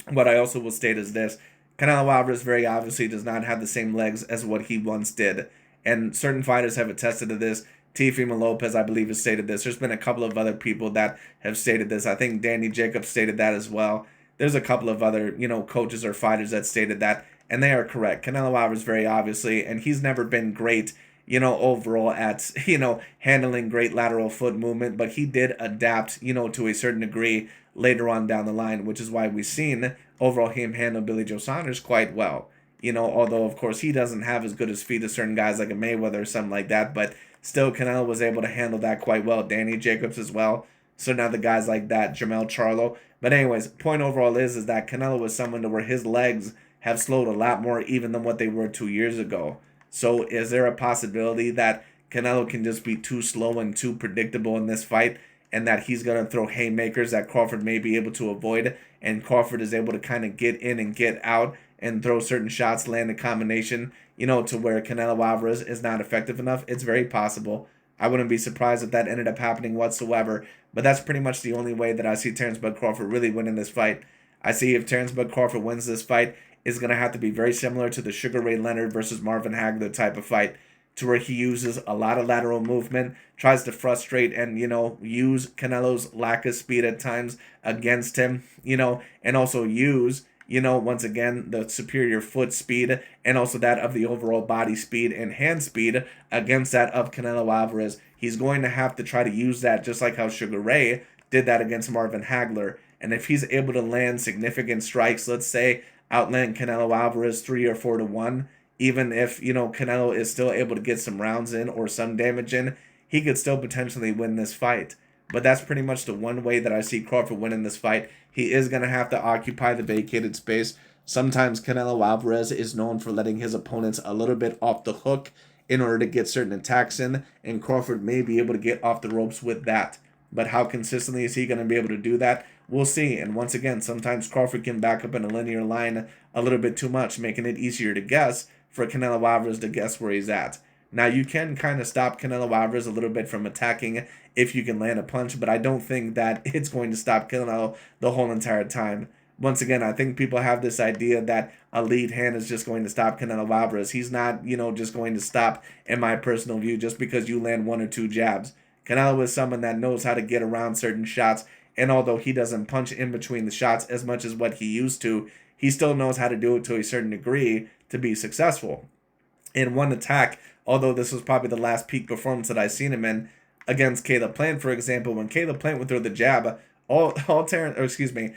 what I also will state is this: Canelo Alvarez very obviously does not have the same legs as what he once did. And certain fighters have attested to this. Teofimo Lopez, I believe, has stated this. There's been a couple of other people that have stated this. I think Danny Jacobs stated that as well. There's a couple of other, coaches or fighters that stated that, and they are correct. Canelo Alvarez, very obviously, and he's never been great, overall at, handling great lateral foot movement, but he did adapt, to a certain degree later on down the line, which is why we've seen overall him handle Billy Joe Saunders quite well. Although, of course, he doesn't have as good as feet as certain guys like a Mayweather or something like that, but still, Canelo was able to handle that quite well. Danny Jacobs as well. So now the guys like that, Jamel Charlo. But anyways, point overall is that Canelo was someone to where his legs have slowed a lot more even than what they were 2 years ago. So is there a possibility that Canelo can just be too slow and too predictable in this fight, and that he's going to throw haymakers that Crawford may be able to avoid, and Crawford is able to kind of get in and get out and throw certain shots, land a combination, to where Canelo Alvarez is not effective enough? It's very possible. I wouldn't be surprised if that ended up happening whatsoever, but that's pretty much the only way that I see Terence Bud Crawford really winning this fight. I see if Terence Bud Crawford wins this fight, it's going to have to be very similar to the Sugar Ray Leonard versus Marvin Hagler type of fight, to where he uses a lot of lateral movement, tries to frustrate and, use Canelo's lack of speed at times against him, and also use, once again, the superior foot speed and also that of the overall body speed and hand speed against that of Canelo Alvarez. He's going to have to try to use that just like how Sugar Ray did that against Marvin Hagler. And if he's able to land significant strikes, let's say outland Canelo Alvarez 3 or 4 to 1, even if, Canelo is still able to get some rounds in or some damage in, he could still potentially win this fight. But that's pretty much the one way that I see Crawford winning this fight. He is going to have to occupy the vacated space. Sometimes Canelo Alvarez is known for letting his opponents a little bit off the hook in order to get certain attacks in, and Crawford may be able to get off the ropes with that. But how consistently is he going to be able to do that? We'll see. And once again, sometimes Crawford can back up in a linear line a little bit too much, making it easier to guess for Canelo Alvarez to guess where he's at. Now, you can kind of stop Canelo Alvarez a little bit from attacking if you can land a punch, but I don't think that it's going to stop Canelo the whole entire time. Once again, I think people have this idea that a lead hand is just going to stop Canelo Alvarez. He's not, just going to stop, in my personal view, just because you land 1 or 2 jabs. Canelo is someone that knows how to get around certain shots, and although he doesn't punch in between the shots as much as what he used to, he still knows how to do it to a certain degree to be successful. In one attack, although this was probably the last peak performance that I've seen him in, against Caleb Plant, for example, when Caleb Plant would throw the jab, all Canelo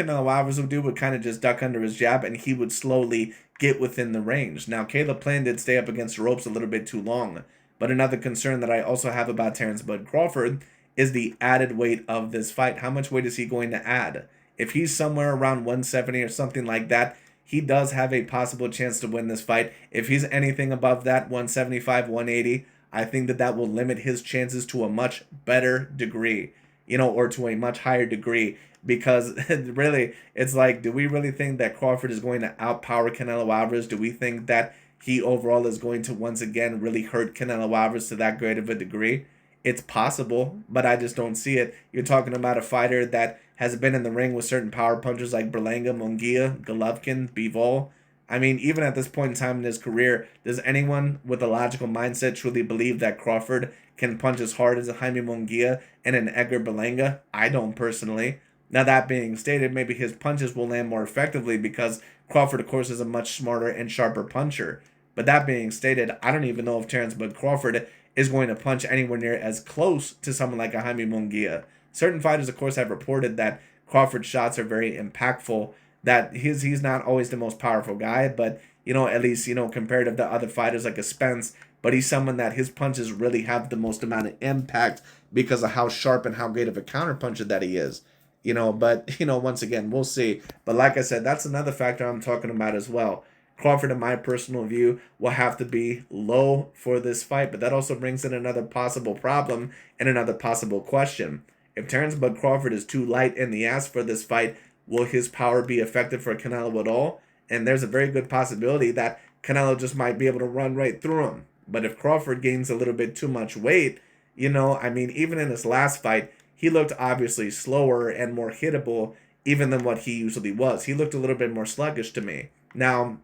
Alvarez would do would kind of just duck under his jab, and he would slowly get within the range. Now, Caleb Plant did stay up against the ropes a little bit too long, but another concern that I also have about Terence Bud Crawford is the added weight of this fight. How much weight is he going to add? If he's somewhere around 170 or something like that, he does have a possible chance to win this fight. If he's anything above that, 175, 180, I think that will limit his chances to a much better degree, or to a much higher degree, because really, it's like, do we really think that Crawford is going to outpower Canelo Alvarez? Do we think that he overall is going to once again really hurt Canelo Alvarez to that great of a degree? It's possible, but I just don't see it. You're talking about a fighter that has been in the ring with certain power punchers like Berlanga, Munguia, Golovkin, Bivol. I mean, even at this point in time in his career, does anyone with a logical mindset truly believe that Crawford can punch as hard as a Jaime Munguia and an Edgar Berlanga? I don't personally. Now, that being stated, maybe his punches will land more effectively because Crawford, of course, is a much smarter and sharper puncher. But that being stated, I don't even know if Terence Bud Crawford is going to punch anywhere near as close to someone like a Jaime Munguia. Certain fighters, of course, have reported that Crawford's shots are very impactful, that he's not always the most powerful guy, but, at least, comparative to other fighters like a Spence, but he's someone that his punches really have the most amount of impact because of how sharp and how great of a counterpuncher that he is. But, once again, we'll see. But like I said, that's another factor I'm talking about as well. Crawford, in my personal view, will have to be low for this fight, but that also brings in another possible problem and another possible question. If Terence Bud Crawford is too light in the ass for this fight, will his power be effective for Canelo at all? And there's a very good possibility that Canelo just might be able to run right through him. But if Crawford gains a little bit too much weight, even in his last fight, he looked obviously slower and more hittable even than what he usually was. He looked a little bit more sluggish to me. Now,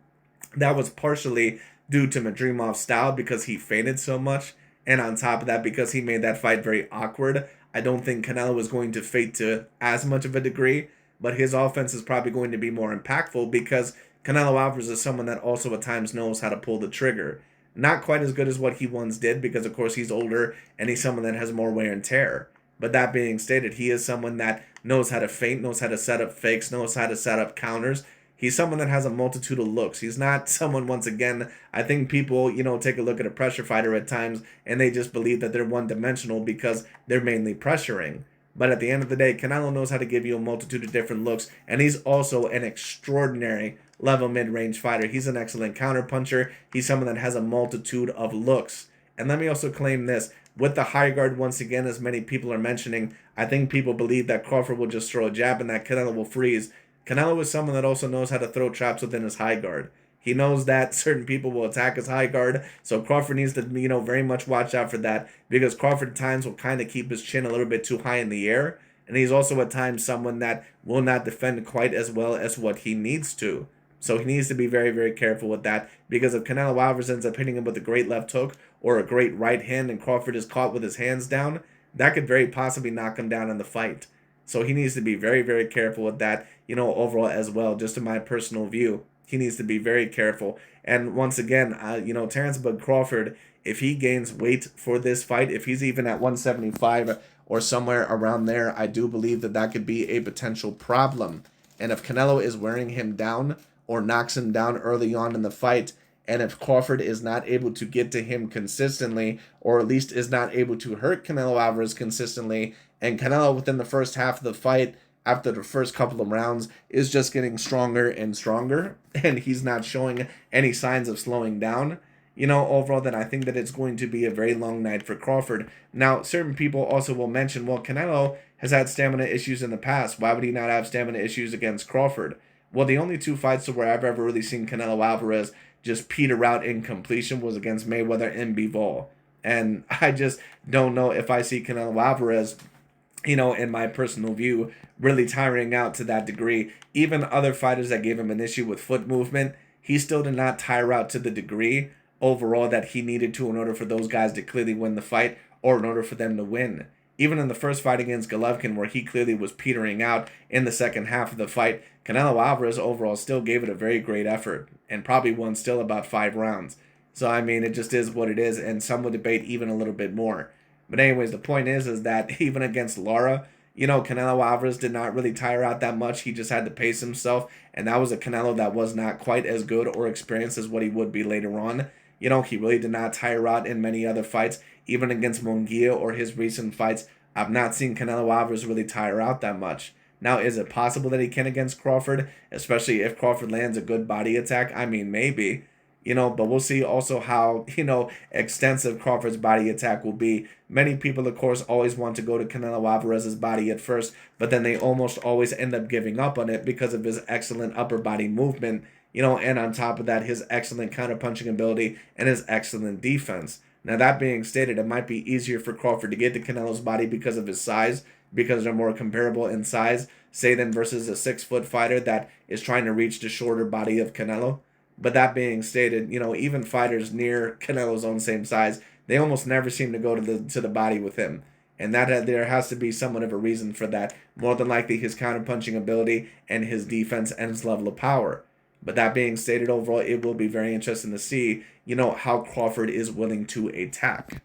that was partially due to Madrimov's style because he feinted so much, And on top of that, because he made that fight very awkward, I don't think Canelo was going to fade to as much of a degree, but his offense is probably going to be more impactful because Canelo Alvarez is someone that also at times knows how to pull the trigger. Not quite as good as what he once did because, of course, he's older and he's someone that has more wear and tear. But that being stated, he is someone that knows how to feint, knows how to set up fakes, knows how to set up counters. He's someone that has a multitude of looks. He's not someone, once again, I think people, take a look at a pressure fighter at times and they just believe that they're one dimensional because they're mainly pressuring. But at the end of the day, Canelo knows how to give you a multitude of different looks, and he's also an extraordinary level mid-range fighter. He's an excellent counterpuncher. He's someone that has a multitude of looks. And let me also claim this. With the high guard, once again, as many people are mentioning, I think people believe that Crawford will just throw a jab and that Canelo will freeze. Canelo is someone that also knows how to throw traps within his high guard. He knows that certain people will attack his high guard, so Crawford needs to, very much watch out for that because Crawford at times will kind of keep his chin a little bit too high in the air, and he's also at times someone that will not defend quite as well as what he needs to. So he needs to be very, very careful with that because if Canelo Alvarez ends up hitting him with a great left hook or a great right hand and Crawford is caught with his hands down, that could very possibly knock him down in the fight. So he needs to be very, very careful with that, overall as well, just in my personal view. He needs to be very careful. And once again, Terence Crawford, if he gains weight for this fight, if he's even at 175 or somewhere around there, I do believe that that could be a potential problem. And if Canelo is wearing him down or knocks him down early on in the fight, and if Crawford is not able to get to him consistently, or at least is not able to hurt Canelo Alvarez consistently, and Canelo within the first half of the fight, after the first couple of rounds, is just getting stronger and stronger, and he's not showing any signs of slowing down, overall, then I think that it's going to be a very long night for Crawford. Now, certain people also will mention, well, Canelo has had stamina issues in the past. Why would he not have stamina issues against Crawford? Well, the only two fights where I've ever really seen Canelo Alvarez just peter out in completion was against Mayweather and Bivol. And I just don't know if I see Canelo Alvarez, in my personal view, really tiring out to that degree. Even other fighters that gave him an issue with foot movement, he still did not tire out to the degree overall that he needed to in order for those guys to clearly win the fight or in order for them to win. Even in the first fight against Golovkin, where he clearly was petering out in the second half of the fight, Canelo Alvarez overall still gave it a very great effort and probably won still about 5 rounds. So, it just is what it is, and some would debate even a little bit more. But anyways, the point is that even against Lara, Canelo Alvarez did not really tire out that much. He just had to pace himself, and that was a Canelo that was not quite as good or experienced as what he would be later on. He really did not tire out in many other fights. Even against Munguia or his recent fights, I've not seen Canelo Alvarez really tire out that much. Now, is it possible that he can against Crawford, especially if Crawford lands a good body attack? Maybe. But we'll see also how, extensive Crawford's body attack will be. Many people, of course, always want to go to Canelo Alvarez's body at first, but then they almost always end up giving up on it because of his excellent upper body movement, and on top of that, his excellent counterpunching ability and his excellent defense. Now, that being stated, it might be easier for Crawford to get to Canelo's body because of his size, because they're more comparable in size, say, than versus a 6-foot fighter that is trying to reach the shorter body of Canelo. But that being stated, even fighters near Canelo's own same size, they almost never seem to go to the body with him. And that there has to be somewhat of a reason for that. More than likely his counterpunching ability and his defense and his level of power. But that being stated, overall, it will be very interesting to see, how Crawford is willing to attack.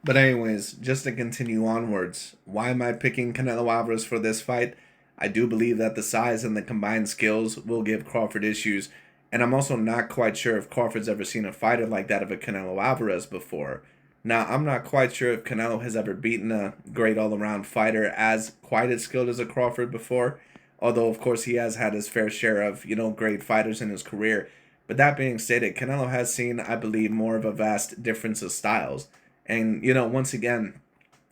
But anyways, just to continue onwards, why am I picking Canelo Alvarez for this fight? I do believe that the size and the combined skills will give Crawford issues, and I'm also not quite sure if Crawford's ever seen a fighter like that of a Canelo Alvarez before. Now, I'm not quite sure if Canelo has ever beaten a great all-around fighter as quite as skilled as a Crawford before, although, of course, he has had his fair share of, great fighters in his career. But that being stated, Canelo has seen, I believe, more of a vast difference of styles. And, once again,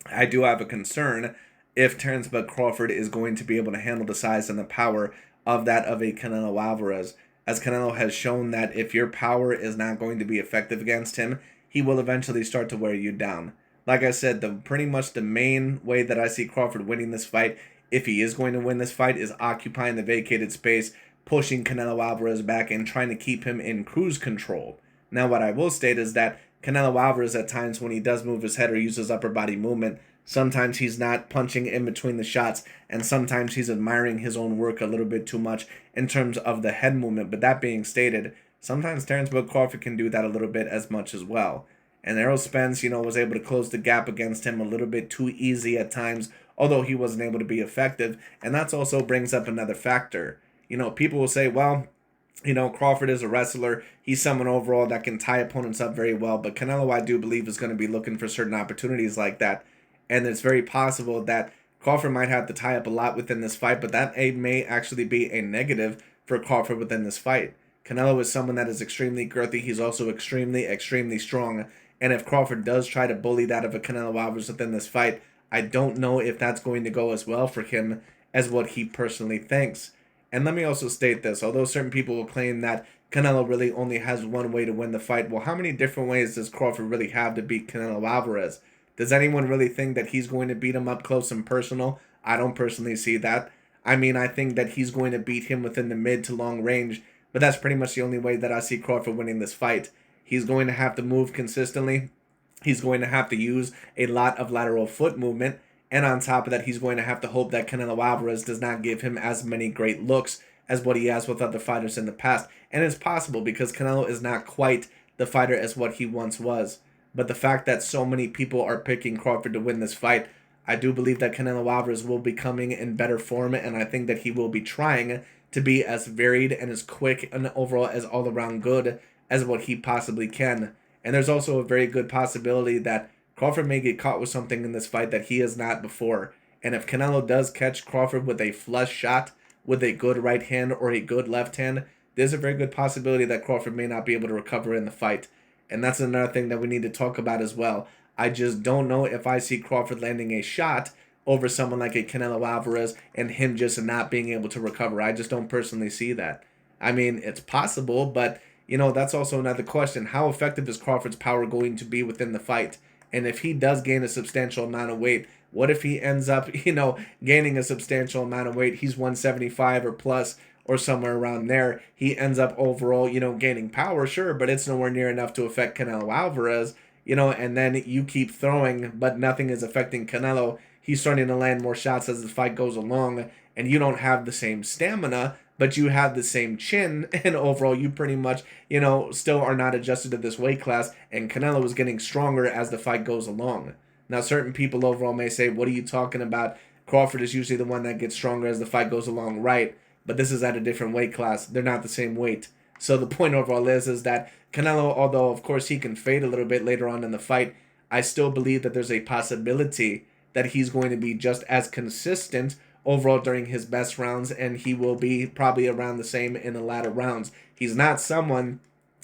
I do have a concern if Terence Crawford is going to be able to handle the size and the power of that of a Canelo Alvarez, as Canelo has shown that if your power is not going to be effective against him, he will eventually start to wear you down. Like I said, pretty much the main way that I see Crawford winning this fight, if he is going to win this fight, is occupying the vacated space, pushing Canelo Alvarez back and trying to keep him in cruise control. Now, what I will state is that Canelo Alvarez, at times when he does move his head or uses upper body movement, sometimes he's not punching in between the shots, and sometimes he's admiring his own work a little bit too much in terms of the head movement. But that being stated, sometimes Terence Crawford can do that a little bit as much as well. And Errol Spence, was able to close the gap against him a little bit too easy at times, although he wasn't able to be effective. And that also brings up another factor. People will say, well, Crawford is a wrestler. He's someone overall that can tie opponents up very well. But Canelo, I do believe, is going to be looking for certain opportunities like that. And it's very possible that Crawford might have to tie up a lot within this fight, but that may actually be a negative for Crawford within this fight. Canelo is someone that is extremely girthy. He's also extremely, extremely strong. And if Crawford does try to bully that of a Canelo Alvarez within this fight, I don't know if that's going to go as well for him as what he personally thinks. And let me also state this, although certain people will claim that Canelo really only has one way to win the fight, well, how many different ways does Crawford really have to beat Canelo Alvarez? Does anyone really think that he's going to beat him up close and personal? I don't personally see that. I mean, I think that he's going to beat him within the mid to long range, but that's pretty much the only way that I see Crawford winning this fight. He's going to have to move consistently. He's going to have to use a lot of lateral foot movement. And on top of that, he's going to have to hope that Canelo Alvarez does not give him as many great looks as what he has with other fighters in the past. And it's possible because Canelo is not quite the fighter as what he once was. But the fact that so many people are picking Crawford to win this fight, I do believe that Canelo Alvarez will be coming in better form, and I think that he will be trying to be as varied and as quick and overall as all-around good as what he possibly can. And there's also a very good possibility that Crawford may get caught with something in this fight that he has not before. And if Canelo does catch Crawford with a flush shot, with a good right hand or a good left hand, there's a very good possibility that Crawford may not be able to recover in the fight. And that's another thing that we need to talk about as well. I just don't know if I see Crawford landing a shot over someone like a Canelo Alvarez and him just not being able to recover. I just don't personally see that. I mean, it's possible, but, that's also another question. How effective is Crawford's power going to be within the fight? And if he does gain a substantial amount of weight, what if he ends up, gaining a substantial amount of weight? He's 175 or plus or somewhere around there. He ends up overall, gaining power, sure, but it's nowhere near enough to affect Canelo Alvarez, and then you keep throwing, but nothing is affecting Canelo. He's starting to land more shots as the fight goes along, and you don't have the same stamina, but you have the same chin, and overall you pretty much, still are not adjusted to this weight class, and Canelo is getting stronger as the fight goes along. Now, certain people overall may say, what are you talking about? Crawford is usually the one that gets stronger as the fight goes along, right? But this is at a different weight class. They're not the same weight. So the point overall is that Canelo, although of course he can fade a little bit later on in the fight, I still believe that there's a possibility that he's going to be just as consistent overall during his best rounds, and he will be probably around the same in the latter rounds. He's not someone,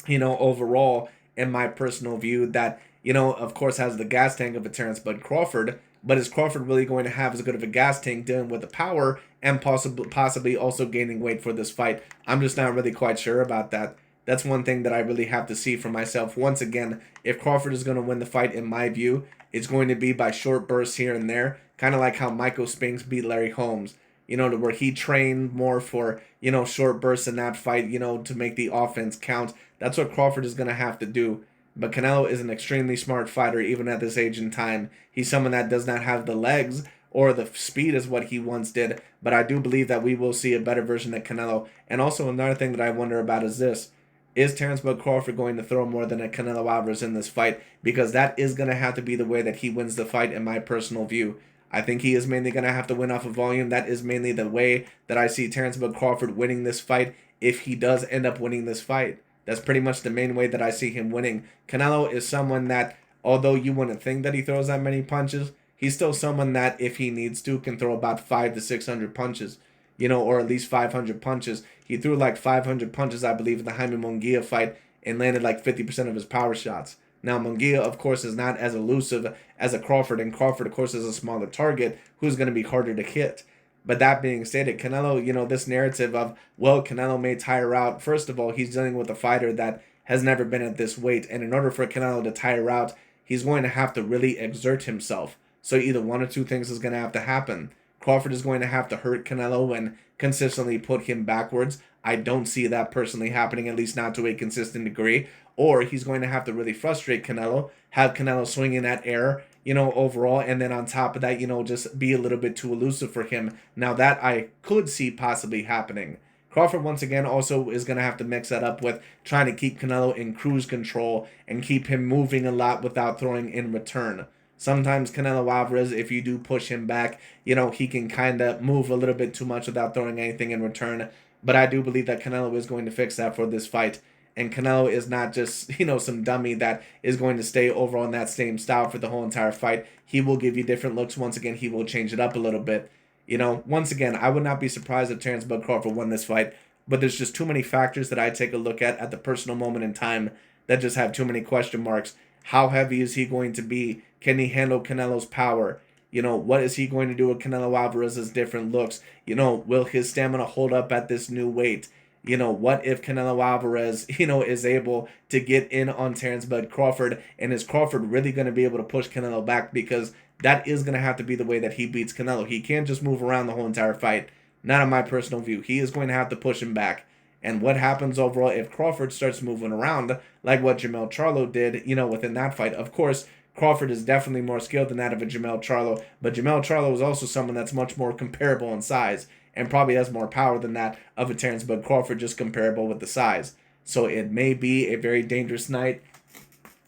overall, in my personal view, that, of course has the gas tank of a Terence Crawford, but is Crawford really going to have as good of a gas tank dealing with the power and possibly also gaining weight for this fight? I'm just not really quite sure about that. That's one thing that I really have to see for myself. Once again, if Crawford is going to win the fight, in my view, it's going to be by short bursts here and there, kind of like how Michael Spinks beat Larry Holmes, to where he trained more for, short bursts in that fight, to make the offense count. That's what Crawford is going to have to do. But Canelo is an extremely smart fighter, even at this age and time. He's someone that does not have the legs or the speed as what he once did, but I do believe that we will see a better version of Canelo. And also another thing that I wonder about is this. Is Terence Crawford going to throw more than a Canelo Alvarez in this fight? Because that is going to have to be the way that he wins the fight, in my personal view. I think he is mainly going to have to win off of volume. That is mainly the way that I see Terence Crawford winning this fight, if he does end up winning this fight. That's pretty much the main way that I see him winning. Canelo is someone that, although you wouldn't think that he throws that many punches, he's still someone that, if he needs to, can throw about 500 to 600 punches, or at least 500 punches. He threw like 500 punches, I believe, in the Jaime Munguia fight and landed like 50% of his power shots. Now, Munguia, of course, is not as elusive as a Crawford, and Crawford, of course, is a smaller target who's going to be harder to hit. But that being stated, Canelo, this narrative of, well, Canelo may tire out. First of all, he's dealing with a fighter that has never been at this weight. And in order for Canelo to tire out, he's going to have to really exert himself. So either one or two things is going to have to happen. Crawford is going to have to hurt Canelo and consistently put him backwards. I don't see that personally happening, at least not to a consistent degree. or he's going to have to really frustrate Canelo, have Canelo swinging at air, overall, and then on top of that, just be a little bit too elusive for him. Now that I could see possibly happening. Crawford once again also is going to have to mix that up with trying to keep Canelo in cruise control and keep him moving a lot without throwing in return. Sometimes Canelo Alvarez, if you do push him back, he can kind of move a little bit too much without throwing anything in return. But I do believe that Canelo is going to fix that for this fight. And Canelo is not just, some dummy that is going to stay over on that same style for the whole entire fight. He will give you different looks. Once again, he will change it up a little bit. Once again, I would not be surprised if Terence Bud Crawford won this fight, but there's just too many factors that I take a look at the personal moment in time that just have too many question marks. How heavy is he going to be? Can he handle Canelo's power? What is he going to do with Canelo Alvarez's different looks? Will his stamina hold up at this new weight? What if Canelo Alvarez, is able to get in on Terence Bud Crawford, and is Crawford really going to be able to push Canelo back? Because that is going to have to be the way that he beats Canelo. He can't just move around the whole entire fight. Not in my personal view. He is going to have to push him back. And what happens overall if Crawford starts moving around like what Jermell Charlo did, within that fight? Of course, Crawford is definitely more skilled than that of a Jermell Charlo, but Jermell Charlo is also someone that's much more comparable in size and probably has more power than that of a Terence Bud Crawford, just comparable with the size. So it may be a very dangerous night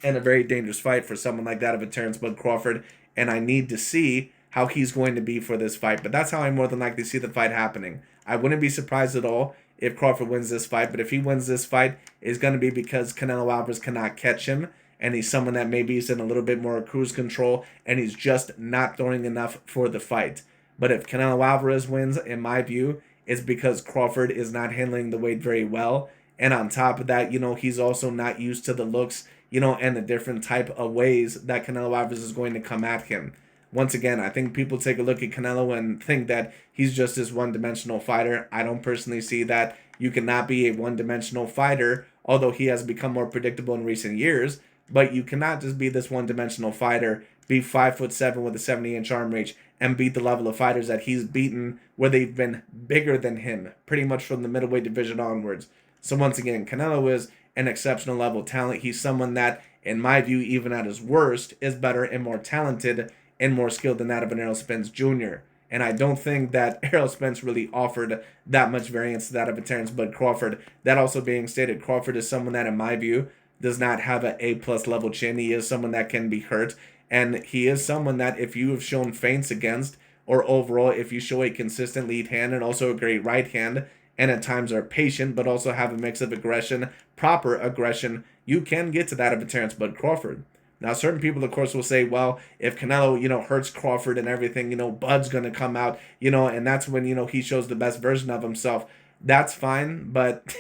and a very dangerous fight for someone like that of a Terence Bud Crawford, and I need to see how he's going to be for this fight. But that's how I more than likely see the fight happening. I wouldn't be surprised at all if Crawford wins this fight, but if he wins this fight, it's going to be because Canelo Alvarez cannot catch him, and he's someone that maybe is in a little bit more cruise control, and he's just not throwing enough for the fight. But if Canelo Alvarez wins, in my view, it's because Crawford is not handling the weight very well, and on top of that, he's also not used to the looks, and the different type of ways that Canelo Alvarez is going to come at him. Once again, I think people take a look at Canelo and think that he's just this one-dimensional fighter. I don't personally see that. You cannot be a one-dimensional fighter, although he has become more predictable in recent years. But you cannot just be this one-dimensional fighter, be 5'7" with a 70-inch arm reach, and beat the level of fighters that he's beaten where they've been bigger than him, pretty much from the middleweight division onwards. So once again, Canelo is an exceptional level talent. He's someone that, in my view, even at his worst, is better and more talented and more skilled than that of an Errol Spence Jr. And I don't think that Errol Spence really offered that much variance to that of a Terence Bud Crawford. That also being stated, Crawford is someone that, in my view, does not have an A-plus level chin. He is someone that can be hurt. And he is someone that if you have shown feints against, or overall if you show a consistent lead hand and also a great right hand, and at times are patient but also have a mix of aggression, proper aggression, you can get to that of a Terence Bud Crawford. Now, certain people, of course, will say, well, if Canelo, hurts Crawford and everything, Bud's going to come out, and that's when, he shows the best version of himself. That's fine. But,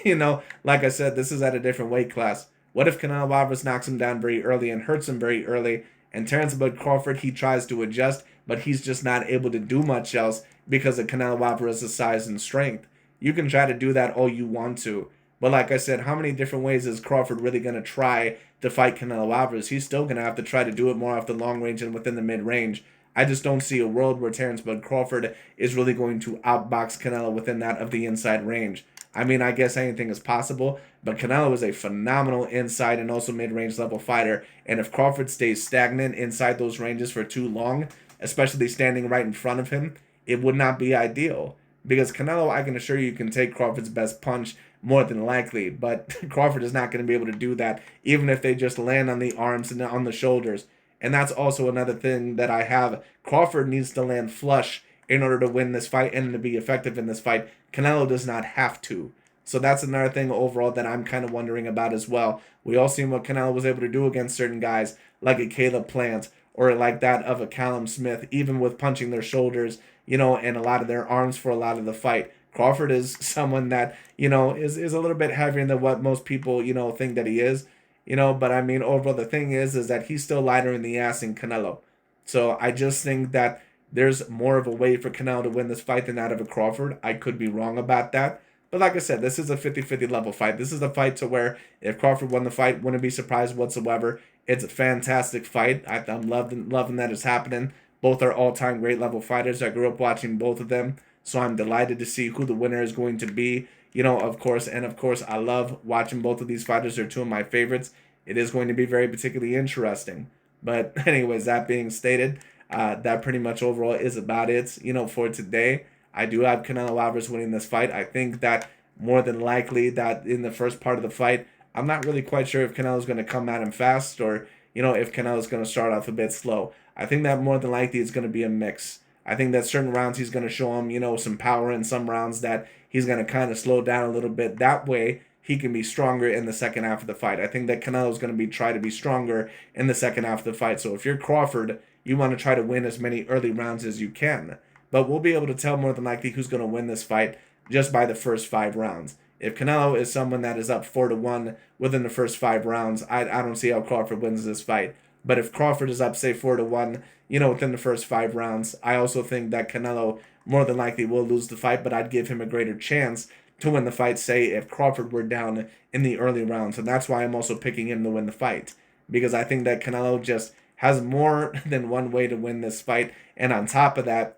like I said, this is at a different weight class. What if Canelo Alvarez knocks him down very early and hurts him very early? And Terence Bud Crawford, he tries to adjust, but he's just not able to do much else because of Canelo Alvarez's size and strength. You can try to do that all you want to. But like I said, how many different ways is Crawford really going to try to fight Canelo Alvarez? He's still going to have to try to do it more off the long range and within the mid-range. I just don't see a world where Terence Bud Crawford is really going to outbox Canelo within that of the inside range. I mean, I guess anything is possible, but Canelo is a phenomenal inside and also mid-range level fighter. And if Crawford stays stagnant inside those ranges for too long, especially standing right in front of him, it would not be ideal. Because Canelo, I can assure you, can take Crawford's best punch more than likely, but Crawford is not going to be able to do that, even if they just land on the arms and on the shoulders. And that's also another thing that I have. Crawford needs to land flush in order to win this fight and to be effective in this fight. Canelo does not have to. So that's another thing overall that I'm kind of wondering about as well. We all seen what Canelo was able to do against certain guys, like a Caleb Plant, or like that of a Callum Smith, even with punching their shoulders, and a lot of their arms for a lot of the fight. Crawford is someone that, is a little bit heavier than what most people, think that he is, but I mean, overall, the thing is that he's still lighter in the ass than Canelo. So I just think that there's more of a way for Canelo to win this fight than that of a Crawford. I could be wrong about that. But like I said, this is a 50-50 level fight. This is a fight to where if Crawford won the fight, wouldn't be surprised whatsoever. It's a fantastic fight. I'm loving that it's happening. Both are all-time great level fighters. I grew up watching both of them. So I'm delighted to see who the winner is going to be. of course. And of course, I love watching both of these fighters. They're two of my favorites. It is going to be very particularly interesting. But anyways, that being stated, that pretty much overall is about it, for today. I do have Canelo Alvarez winning this fight. I think that more than likely that in the first part of the fight, I'm not really quite sure if Canelo's going to come at him fast or, if Canelo's going to start off a bit slow. I think that more than likely it's going to be a mix. I think that certain rounds he's going to show him, some power, and some rounds that he's going to kind of slow down a little bit. That way, he can be stronger in the second half of the fight. I think that Canelo's going to try to be stronger in the second half of the fight. So if you're Crawford, you want to try to win as many early rounds as you can. But we'll be able to tell more than likely who's going to win this fight just by the first 5 rounds. If Canelo is someone that is up 4-1 within the first 5 rounds, I don't see how Crawford wins this fight. But if Crawford is up, say, 4-1, within the first 5 rounds, I also think that Canelo more than likely will lose the fight, but I'd give him a greater chance to win the fight, say, if Crawford were down in the early rounds. And that's why I'm also picking him to win the fight. Because I think that Canelo just has more than one way to win this fight. And on top of that,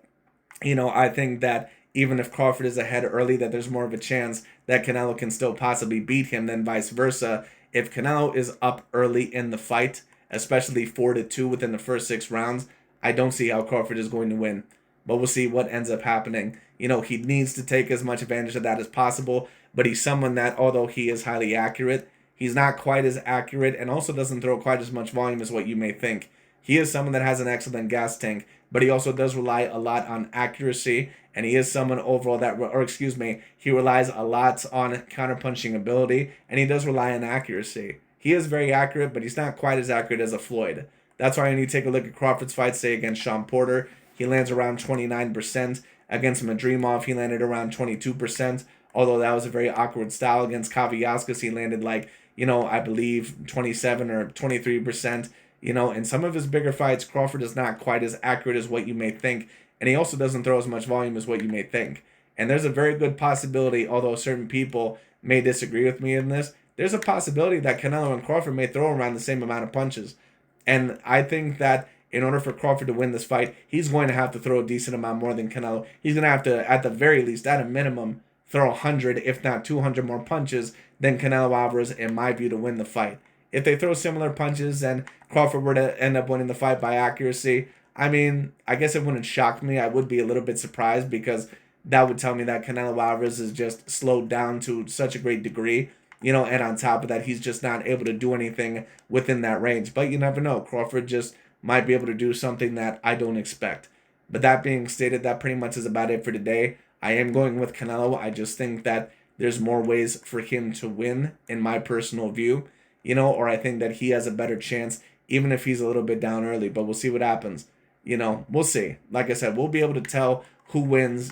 I think that even if Crawford is ahead early, that there's more of a chance that Canelo can still possibly beat him than vice versa. If Canelo is up early in the fight, especially 4-2 within the first 6 rounds, I don't see how Crawford is going to win. But we'll see what ends up happening. He needs to take as much advantage of that as possible, but he's someone that, although he is highly accurate, he's not quite as accurate and also doesn't throw quite as much volume as what you may think. He is someone that has an excellent gas tank, but he also does rely a lot on accuracy, and he is someone overall he relies a lot on counterpunching ability, and he does rely on accuracy. He is very accurate, but he's not quite as accurate as a Floyd. That's why when you take a look at Crawford's fight, say against Sean Porter, he lands around 29%. Against Madrimov, he landed around 22%, although that was a very awkward style. Against Kavyauskas, he landed I believe 27 or 23%. In some of his bigger fights, Crawford is not quite as accurate as what you may think, and he also doesn't throw as much volume as what you may think. And there's a very good possibility, although certain people may disagree with me in this, there's a possibility that Canelo and Crawford may throw around the same amount of punches. And I think that in order for Crawford to win this fight, he's going to have to throw a decent amount more than Canelo. He's going to have to, at the very least, at a minimum, throw 100, if not 200 more punches than Canelo Alvarez, in my view, to win the fight. If they throw similar punches and Crawford were to end up winning the fight by accuracy, I mean, I guess it wouldn't shock me. I would be a little bit surprised because that would tell me that Canelo Alvarez is just slowed down to such a great degree, and on top of that, he's just not able to do anything within that range. But you never know. Crawford just might be able to do something that I don't expect. But that being stated, that pretty much is about it for today. I am going with Canelo. I just think that there's more ways for him to win, in my personal view, or I think that he has a better chance, even if he's a little bit down early. But we'll see what happens. We'll see. Like I said, we'll be able to tell who wins,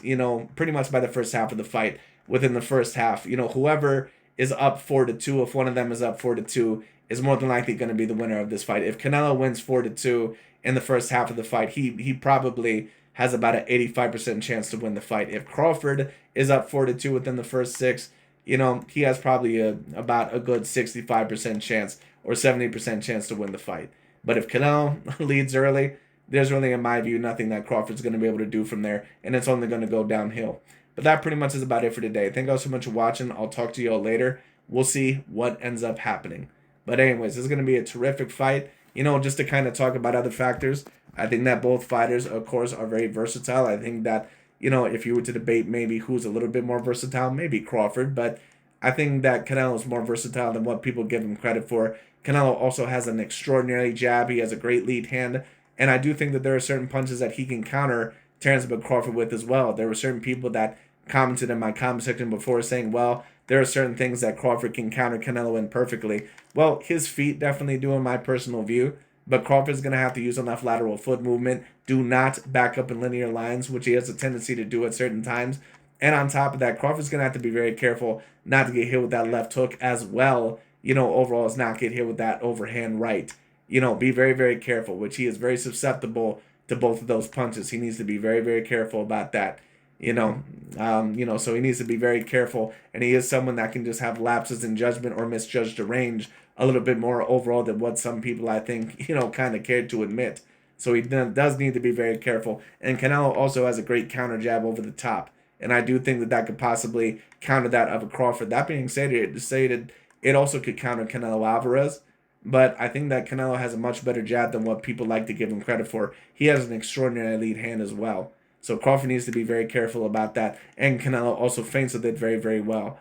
pretty much by the first half of the fight. Within the first half, whoever is up 4-2, if one of them is up 4-2, is more than likely going to be the winner of this fight. If Canelo wins 4-2 in the first half of the fight, he probably has about an 85% chance to win the fight. If Crawford is up 4-2 within the first 6, he has probably about a good 65% chance or 70% chance to win the fight. But if Canelo leads early, there's really, in my view, nothing that Crawford's going to be able to do from there, and it's only going to go downhill. But that pretty much is about it for today. Thank you all so much for watching. I'll talk to you all later. We'll see what ends up happening. But anyways, this is going to be a terrific fight. Just to kind of talk about other factors, I think that both fighters, of course, are very versatile. I think that, if you were to debate maybe who's a little bit more versatile, maybe Crawford. But I think that Canelo is more versatile than what people give him credit for. Canelo also has an extraordinary jab. He has a great lead hand. And I do think that there are certain punches that he can counter Terence Crawford with as well. There were certain people that commented in my comment section before saying, well, there are certain things that Crawford can counter Canelo in perfectly. Well, his feet definitely do in my personal view, but Crawford's going to have to use enough lateral foot movement. Do not back up in linear lines, which he has a tendency to do at certain times. And on top of that, Crawford's going to have to be very careful not to get hit with that left hook as well, overall as not get hit with that overhand right. Be very, very careful, which he is very susceptible to both of those punches. He needs to be very, very careful about that. So he needs to be very careful, and he is someone that can just have lapses in judgment or misjudge the range a little bit more overall than what some people, I think, kind of care to admit. So he does need to be very careful, and Canelo also has a great counter jab over the top. And I do think that that could possibly counter that of a Crawford. That being said, it also could counter Canelo Alvarez. But I think that Canelo has a much better jab than what people like to give him credit for. He has an extraordinary lead hand as well. So Crawford needs to be very careful about that. And Canelo also feints with it very, very well.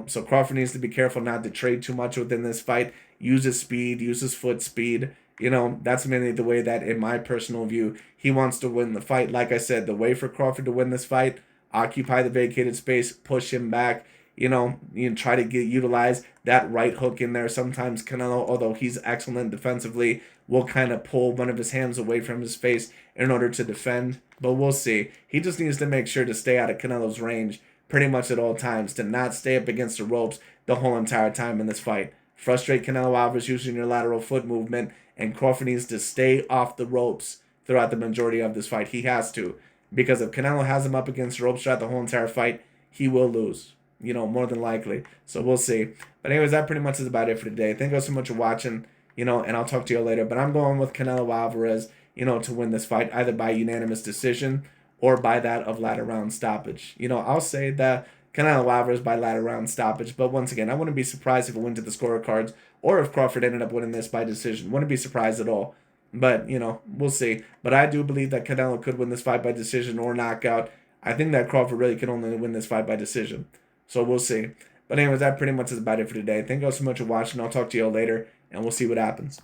So Crawford needs to be careful not to trade too much within this fight. Use his speed, use his foot speed. That's mainly the way that, in my personal view, he wants to win the fight. Like I said, the way for Crawford to win this fight, occupy the vacated space, push him back, try to utilize that right hook in there. Sometimes Canelo, although he's excellent defensively, will kind of pull one of his hands away from his face in order to defend. But we'll see. He just needs to make sure to stay out of Canelo's range pretty much at all times, to not stay up against the ropes the whole entire time in this fight. Frustrate Canelo Alvarez using your lateral foot movement, and Crawford needs to stay off the ropes throughout the majority of this fight. He has to, because if Canelo has him up against the ropes throughout the whole entire fight, he will lose, more than likely. So we'll see. But anyways, that pretty much is about it for today. Thank you so much for watching, and I'll talk to you later. But I'm going with Canelo Alvarez, to win this fight, either by unanimous decision or by that of ladder round stoppage. I'll say that Canelo Alvarez by ladder round stoppage, but once again, I wouldn't be surprised if it went to the scorecards or if Crawford ended up winning this by decision. Wouldn't be surprised at all. But, we'll see. But I do believe that Canelo could win this fight by decision or knockout. I think that Crawford really can only win this fight by decision. So we'll see. But anyways, that pretty much is about it for today. Thank you all so much for watching. I'll talk to you all later, and we'll see what happens.